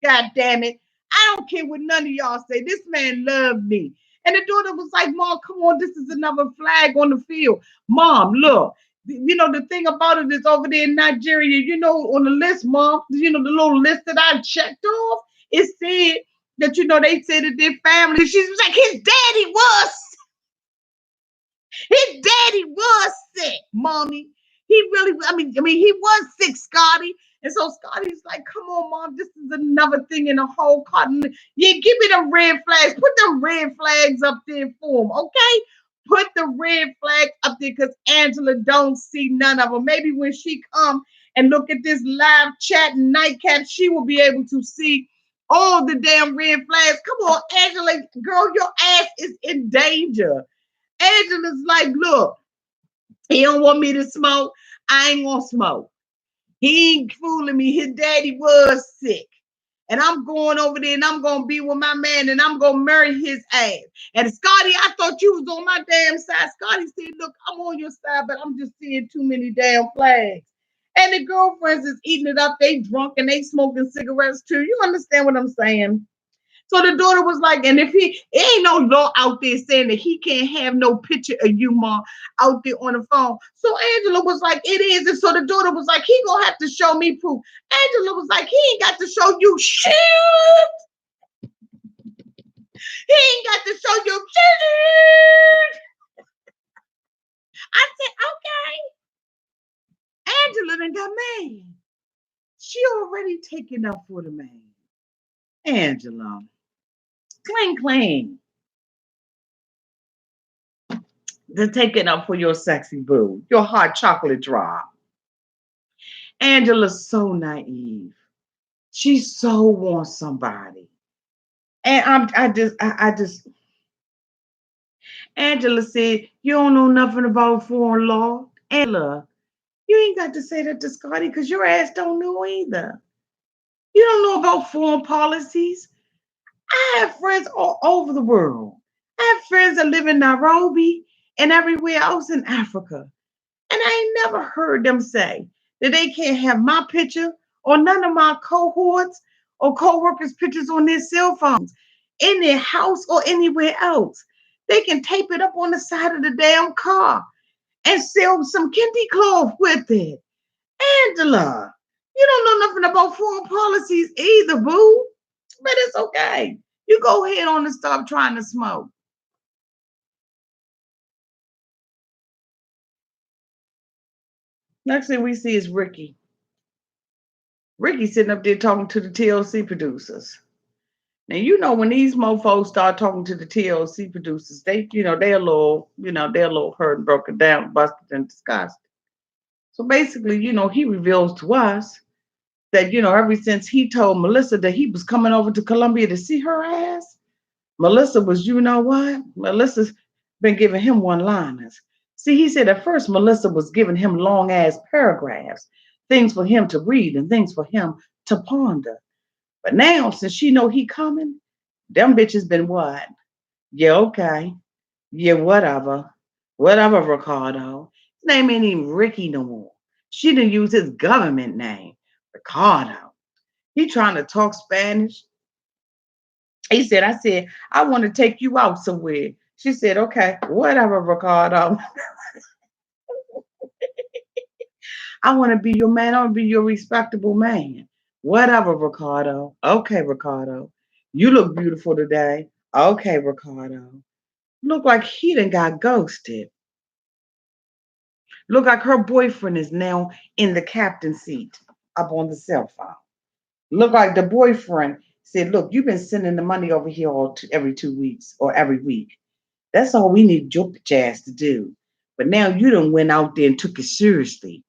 God damn it. I don't care what none of y'all say. This man loved me. And the daughter was like, Mom, come on, this is another flag on the field. Mom, look, the thing about it is over there in Nigeria, on the list, Mom, the little list that I checked off, it said that, they said that their family, she was like, his daddy was sick, Mommy. He really, he was sick, Scotty. And so Scotty's like, come on, Mom, this is another thing in the whole cotton. Yeah, give me the red flags. Put the red flags up there for him, okay? Put the red flags up there because Angela don't see none of them. Maybe when she come and look at this live chat and nightcap, she will be able to see all the damn red flags. Come on, Angela, girl, your ass is in danger. Angela's like, look, he don't want me to smoke. I ain't gonna smoke. He ain't fooling me. His daddy was sick. And I'm going over there and I'm going to be with my man and I'm going to marry his ass. And Scotty, I thought you was on my damn side. Scotty said, look, I'm on your side, but I'm just seeing too many damn flags. And the girlfriends is eating it up. They drunk and they smoking cigarettes too. You understand what I'm saying? So the daughter was like, and if it ain't no law out there saying that he can't have no picture of you, Mom, out there on the phone. So Angela was like, it is. And so the daughter was like, he gonna have to show me proof. Angela was like, he ain't got to show you shit. He ain't got to show you shit. I said, okay. Angela done got mad. She already taken up for the man. Angela, cling, cling. They're taking up for your sexy boo, your hot chocolate drop. Angela's so naive. She so wants somebody. And I just, Angela said, you don't know nothing about foreign law. Angela, you ain't got to say that to Scotty because your ass don't know either. You don't know about foreign policies. I have friends all over the world. I have friends that live in Nairobi and everywhere else in Africa. And I ain't never heard them say that they can't have my picture or none of my cohorts or co-workers' pictures on their cell phones in their house or anywhere else. They can tape it up on the side of the damn car and sell some kente cloth with it. Angela, you don't know nothing about foreign policies either, boo. But it's okay. You go ahead on and stop trying to smoke. Next thing we see is Ricky. Ricky sitting up there talking to the TLC producers. Now you know when these mofos start talking to the TLC producers, they're a little hurt and broken down, busted and disgusted. So basically, he reveals to us that, ever since he told Melissa that he was coming over to Columbia to see her ass, Melissa was, you know what? Melissa's been giving him one-liners. See, he said at first Melissa was giving him long ass paragraphs, things for him to read and things for him to ponder. But now, since she know he coming, them bitches been what? Yeah, okay. Yeah, whatever. Whatever, Ricardo. His name ain't even Ricky no more. She didn't use his government name, Ricardo. He trying to talk Spanish. I said, I want to take you out somewhere. She said, okay, whatever, Ricardo. I want to be your man. I want to be your respectable man. Whatever, Ricardo. Okay, Ricardo. You look beautiful today. Okay, Ricardo. Look like he done got ghosted. Look like her boyfriend is now in the captain's seat up on the cell phone. Look like the boyfriend said, look, you've been sending the money over here every 2 weeks or every week. That's all we need your bitch ass to do. But now you done went out there and took it seriously.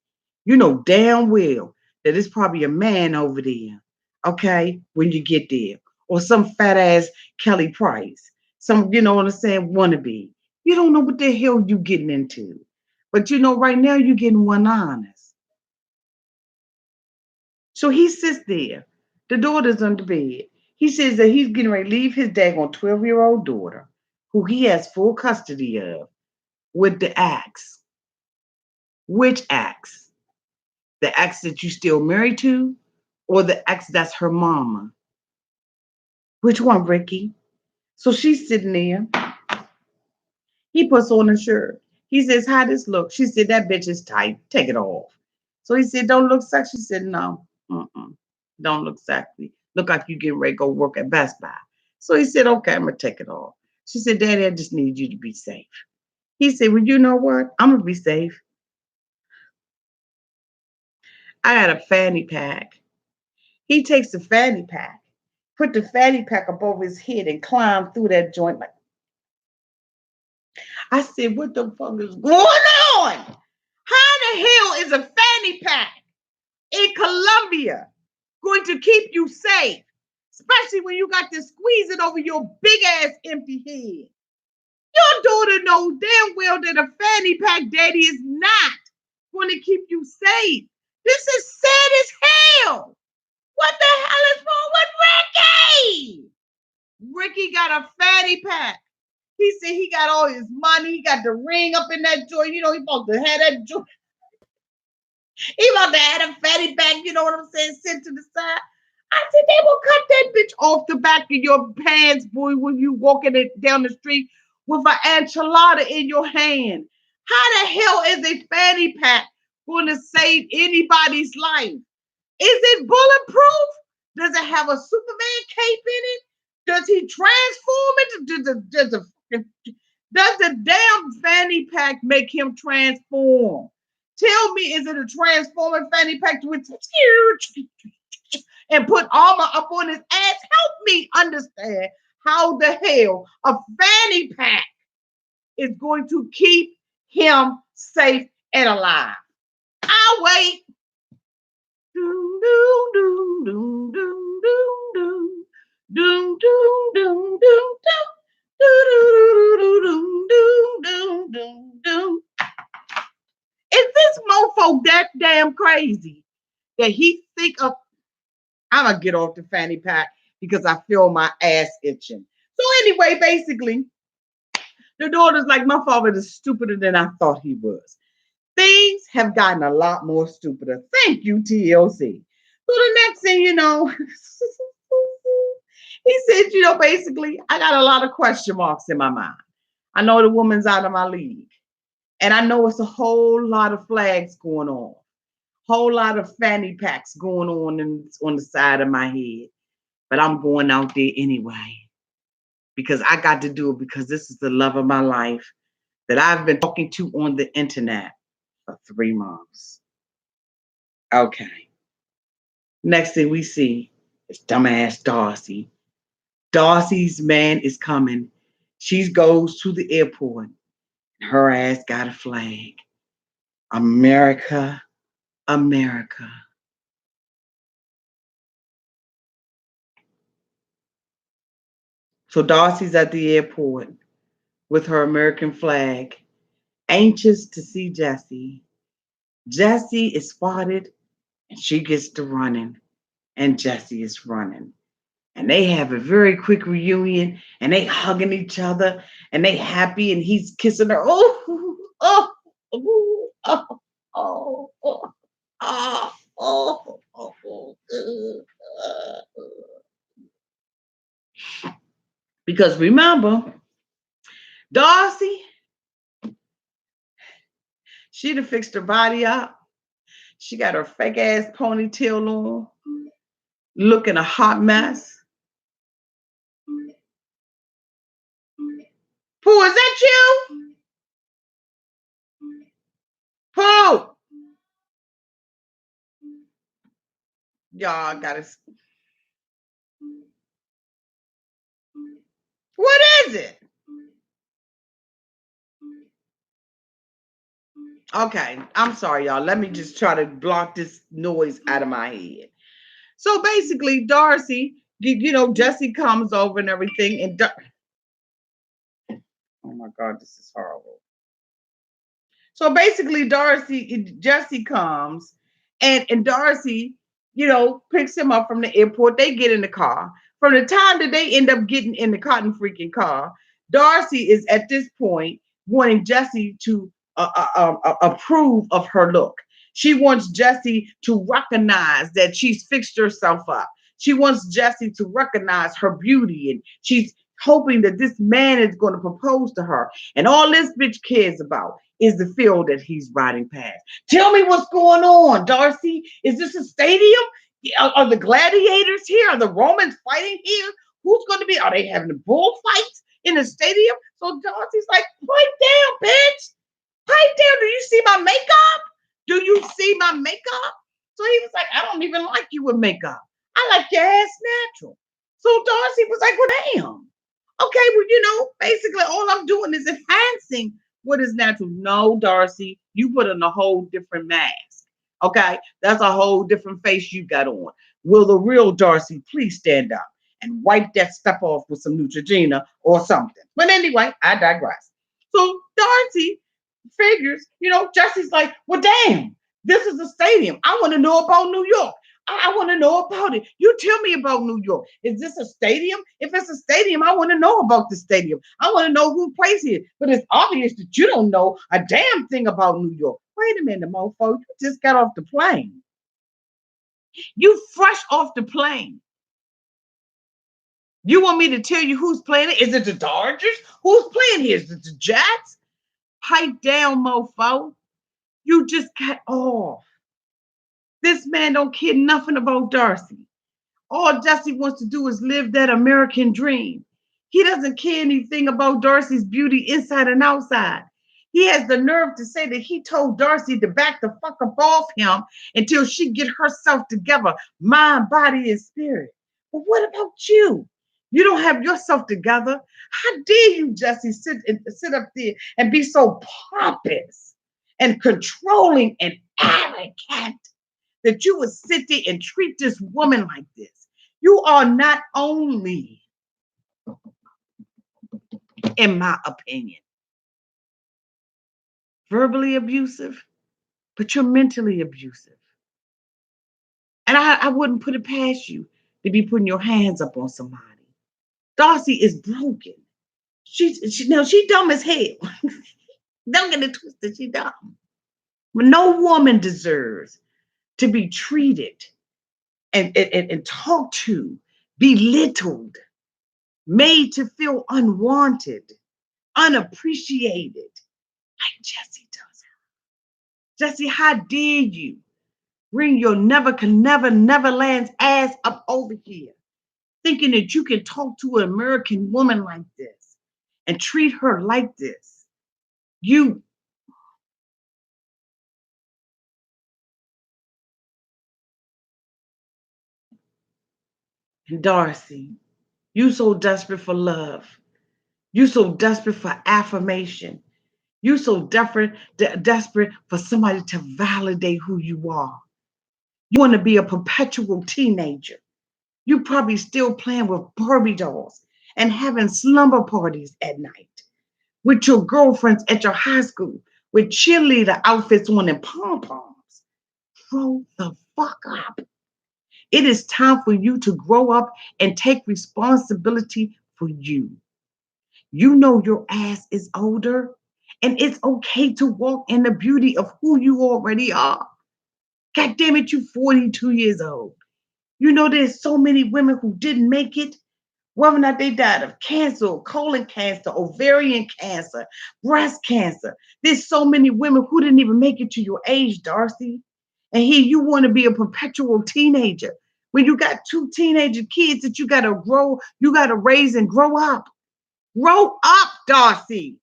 You know damn well that it's probably a man over there, okay, when you get there. Or some fat ass Kelly Price. Some, you know what I'm saying, wannabe. You don't know what the hell you getting into. But right now you're getting one honest. So he sits there. The daughter's under bed. He says that he's getting ready to leave his daggone 12-year-old daughter, who he has full custody of, with the axe. Which axe? The axe that you still married to, or the axe that's her mama? Which one, Ricky? So she's sitting there. He puts on a shirt. He says, how this look? She said, that bitch is tight. Take it off. So he said, don't look sexy. She said, no. Don't look sexy. Look like you getting ready to go work at Best Buy. So he said, okay, I'm going to take it off. She said, Daddy, I just need you to be safe. He said, well, you know what? I'm going to be safe. I got a fanny pack. He takes the fanny pack, put the fanny pack above his head and climbed through that joint. Like, I said, what the fuck is going on? How the hell is a fanny pack in Colombia going to keep you safe? Especially when you got to squeeze it over your big ass empty head. Your daughter knows damn well that a fanny pack, Daddy, is not going to keep you safe. This is sad as hell. What the hell is wrong with Ricky? Ricky got a fanny pack. He said he got all his money. He got the ring up in that joint. He supposed to have that joint. He about to have a fatty back, you know what I'm saying, sit to the side. I said, they will cut that bitch off the back of your pants, boy, when you walking it down the street with an enchilada in your hand. How the hell is a fanny pack going to save anybody's life? Is it bulletproof? Does it have a Superman cape in it? Does he transform it? Does the damn fanny pack make him transform? Tell me, is it a transforming fanny pack with and put armor up on his ass? Help me understand how the hell a fanny pack is going to keep him safe and alive. I'll wait. Doom, doom, doom, doom, doom, doom, doom, doom, doom, doom, doom, doom, doom, doom, doom. Is this mofo that damn crazy that he think of? I'm gonna get off the fanny pack because I feel my ass itching. So anyway, basically, the daughter's like, my father is stupider than I thought he was. Things have gotten a lot more stupider. Thank you, TLC. So the next thing you know, he said, basically, I got a lot of question marks in my mind. I know the woman's out of my league. And I know it's a whole lot of flags going on. Whole lot of fanny packs going on the side of my head. But I'm going out there anyway. Because I got to do it because this is the love of my life that I've been talking to on the internet for 3 months. Okay. Next thing we see is dumbass Darcy. Darcy's man is coming. She goes to the airport. Her ass got a flag. America, America. So Darcy's at the airport with her American flag, anxious to see Jesse. Jesse is spotted and she gets to running, and Jesse is running. And they have a very quick reunion and they hugging each other and they happy and he's kissing her. Oh, oh, oh, oh, oh, oh, oh, oh, oh, because remember, Darcy, she done fixed her body up. She got her fake ass ponytail on, looking a hot mess. Pooh, is that you? Pooh! Y'all gotta. What is it? Okay, I'm sorry, y'all. Let me just try to block this noise out of my head. So basically, Darcy, Jesse comes over and everything, and oh my God, this is horrible. So basically, Jesse comes, and Darcy, picks him up from the airport. They get in the car. From the time that they end up getting in the cotton freaking car, Darcy is at this point wanting Jesse to approve of her look. She wants Jesse to recognize that she's fixed herself up. She wants Jesse to recognize her beauty, and she's hoping that this man is going to propose to her. And all this bitch cares about is the field that he's riding past. Tell me what's going on, Darcy. Is this a stadium? Are the gladiators here? Are the Romans fighting here? Who's going to be? Are they having bullfights in the stadium? So Darcy's like, pipe down, bitch. Pipe down. Do you see my makeup? Do you see my makeup? So he was like, I don't even like you with makeup. I like your ass natural. So Darcy was like, well, damn. Okay, well, basically all I'm doing is enhancing what is natural. No, Darcy, you put on a whole different mask. Okay, that's a whole different face you got on. Will the real Darcy please stand up and wipe that stuff off with some Neutrogena or something? But anyway, I digress. So Darcy figures, Jesse's like, well, damn, this is a stadium. I want to know about New York. I want to know about it. You tell me about New York. Is this a stadium? If it's a stadium, I want to know about the stadium. I want to know who plays here. But it's obvious that you don't know a damn thing about New York. Wait a minute, mofo. You just got off the plane. You fresh off the plane. You want me to tell you who's playing it? Is it the Dodgers? Who's playing here? Is it the Jets? Pipe down, mofo. You just got off. This man don't care nothing about Darcy. All Jesse wants to do is live that American dream. He doesn't care anything about Darcy's beauty inside and outside. He has the nerve to say that he told Darcy to back the fuck up off him until she get herself together, mind, body, and spirit. But what about you? You don't have yourself together. How dare you, Jesse, sit up there and be so pompous and controlling and arrogant that you would sit there and treat this woman like this? You are not only, in my opinion, verbally abusive, but you're mentally abusive. And I wouldn't put it past you to be putting your hands up on somebody. Darcy is broken. She dumb as hell. Don't get it twisted. She dumb. But no woman deserves to be treated and talked to, belittled, made to feel unwanted, unappreciated, like Jesse does. Jesse, how dare you bring your never can never Neverland's ass up over here, thinking that you can talk to an American woman like this and treat her like this? You, Darcy, you so desperate for love. You so desperate for affirmation. You so desperate for somebody to validate who you are. You want to be a perpetual teenager. You probably still playing with Barbie dolls and having slumber parties at night with your girlfriends at your high school with cheerleader outfits on and pom poms. Grow the fuck up. It is time for you to grow up and take responsibility for you. You know your ass is older, and it's okay to walk in the beauty of who you already are. God damn it, you 42 years old. You know there's so many women who didn't make it, whether or not they died of cancer, colon cancer, ovarian cancer, breast cancer. There's so many women who didn't even make it to your age, Darcy. And here you want to be a perpetual teenager when you got two teenager kids that you got to grow, you got to raise and grow up. Grow up, Darcy.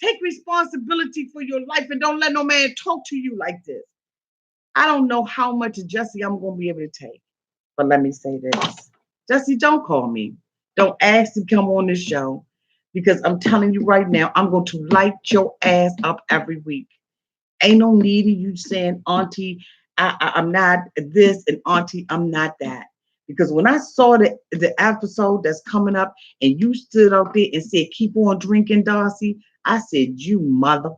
Take responsibility for your life and don't let no man talk to you like this. I don't know how much of Jesse I'm going to be able to take. But let me say this. Jesse, don't call me. Don't ask to come on this show because I'm telling you right now, I'm going to light your ass up every week. Ain't no need of you saying, Auntie, I'm not this, and Auntie, I'm not that. Because when I saw the episode that's coming up and you stood out there and said, keep on drinking, Darcy, I said, you mother.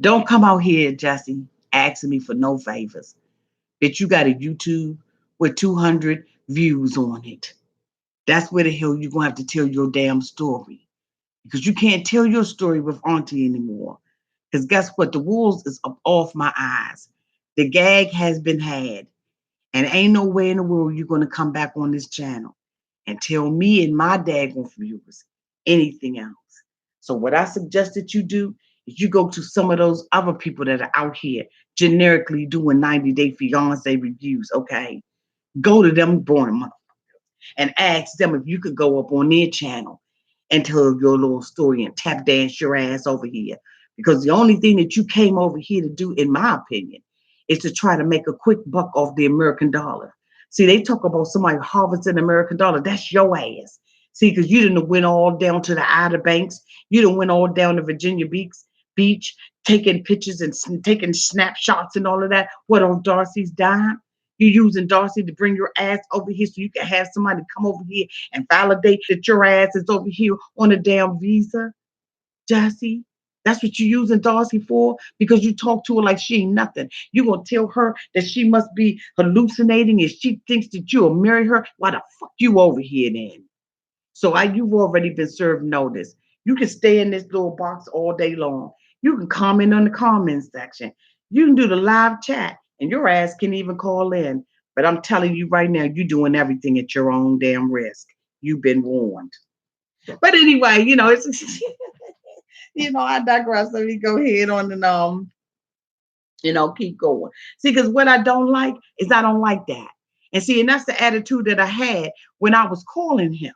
Don't come out here, Jesse, asking me for no favors. That you got a YouTube with 200 views on it. That's where the hell you're going to have to tell your damn story. Because you can't tell your story with Auntie anymore. Because guess what? The wolves is up off my eyes. The gag has been had. And ain't no way in the world you're going to come back on this channel and tell me and my daggone viewers anything else. So what I suggest that you do is you go to some of those other people that are out here generically doing 90-day fiance reviews, okay? Go to them born and ask them if you could go up on their channel and tell your little story and tap dance your ass over here. Because the only thing that you came over here to do, in my opinion, is to try to make a quick buck off the American dollar. See, they talk about somebody harvesting American dollar. That's your ass. See, because you didn't went all down to the Outer Banks. You didn't went all down to Virginia Beach, taking pictures and taking snapshots and all of that. What on Darcy's dime? You using Darcy to bring your ass over here so you can have somebody come over here and validate that your ass is over here on a damn visa, Darcy. That's what you using Darcy for? Because you talk to her like she ain't nothing. You gonna tell her that she must be hallucinating and she thinks that you'll marry her? Why the fuck you over here then? So you've already been served notice. You can stay in this little box all day long. You can comment on the comments section. You can do the live chat, and your ass can even call in. But I'm telling you right now, you're doing everything at your own damn risk. You've been warned. But anyway, it's I digress. Let me go ahead on and keep going. See, because what I don't like is I don't like that. And see, and that's the attitude that I had when I was calling him.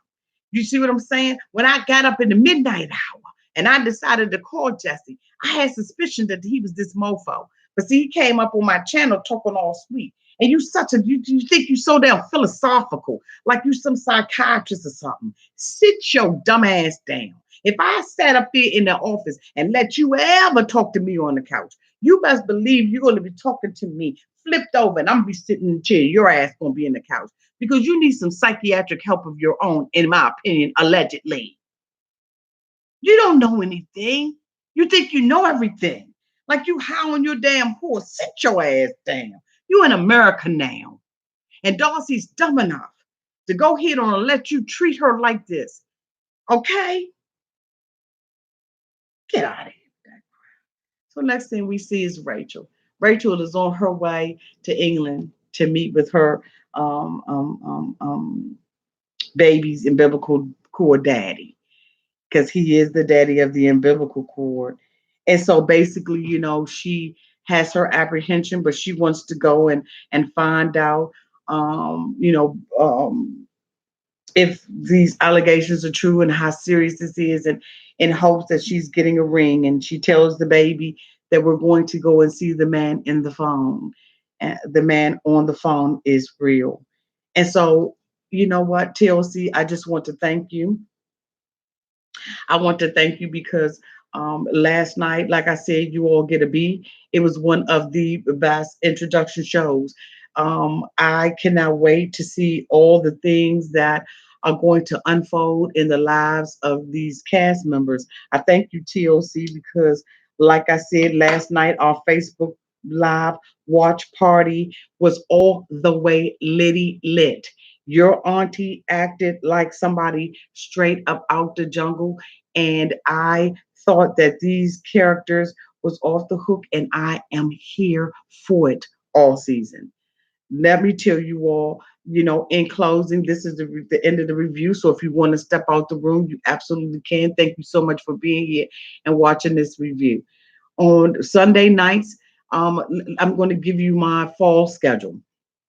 You see what I'm saying? When I got up in the midnight hour and I decided to call Jesse, I had suspicion that he was this mofo. But see, he came up on my channel talking all sweet. And you think you so damn philosophical, like you some psychiatrist or something. Sit your dumb ass down. If I sat up there in the office and let you ever talk to me on the couch, you best believe you're going to be talking to me flipped over and I'm going to be sitting in the chair. Your ass going to be in the couch because you need some psychiatric help of your own, in my opinion, allegedly. You don't know anything. You think you know everything. Like you howling your damn horse. Sit your ass down. You in America now. And Darcy's dumb enough to go ahead on and let you treat her like this. Okay? Get out of here. So next thing we see is Rachel. Rachel is on her way to England to meet with her um, um, um, um, babies in biblical core daddy, because he is the daddy of the umbilical cord. And so basically, she has her apprehension, but she wants to go and find out, if these allegations are true and how serious this is, and in hopes that she's getting a ring. And she tells the baby that we're going to go and see the man in the phone. And the man on the phone is real. And so, you know what, TLC, I just want to thank you. I want to thank you because last night, like I said, you all get a B. It was one of the best introduction shows. I cannot wait to see all the things that are going to unfold in the lives of these cast members. I thank you, TLC, because, like I said last night, our Facebook Live watch party was all the way litty lit. Your auntie acted like somebody straight up out the jungle, and I thought that these characters was off the hook, and I am here for it all season. Let me tell you all, in closing, this is the end of the review. So if you want to step out the room, you absolutely can. Thank you so much for being here and watching this review. On Sunday nights, I'm going to give you my fall schedule.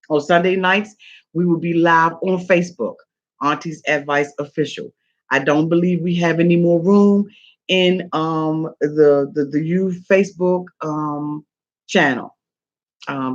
On Sunday nights, we will be live on Facebook, Auntie's Advice Official. I don't believe we have any more room in the youth Facebook channel.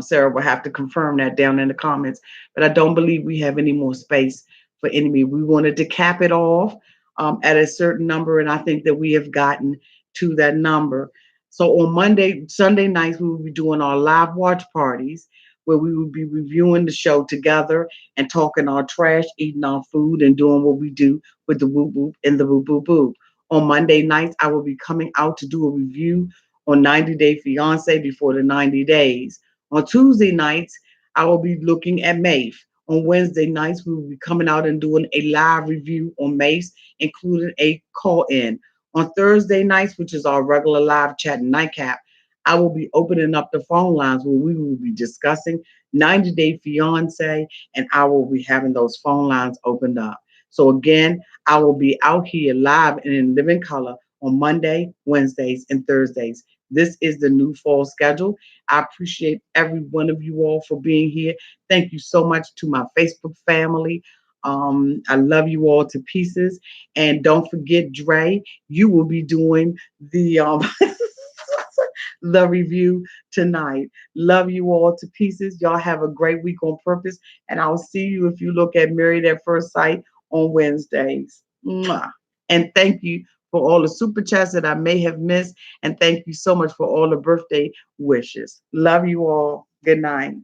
Sarah will have to confirm that down in the comments, but I don't believe we have any more space for enemy. We wanted to cap it off at a certain number, and I think that we have gotten to that number. So on Sunday nights, we will be doing our live watch parties where we will be reviewing the show together and talking our trash, eating our food, and doing what we do with the whoop whoop and the boo boo boo. On Monday nights, I will be coming out to do a review on 90 Day Fiance before the 90 days. On Tuesday nights, I will be looking at Maeve. On Wednesday nights, we will be coming out and doing a live review on Mace, including a call in. On Thursday nights, which is our regular live chat and nightcap, I will be opening up the phone lines where we will be discussing 90 Day Fiance, and I will be having those phone lines opened up. So again, I will be out here live and in living color on Monday, Wednesdays, and Thursdays. This is the new fall schedule. I appreciate every one of you all for being here. Thank you so much to my Facebook family. I love you all to pieces. And don't forget, Dre, you will be doing the the review tonight. Love you all to pieces. Y'all have a great week on purpose. And I'll see you if you look at Married at First Sight on Wednesdays. Mwah. And thank you for all the super chats that I may have missed. And thank you so much for all the birthday wishes. Love you all. Good night.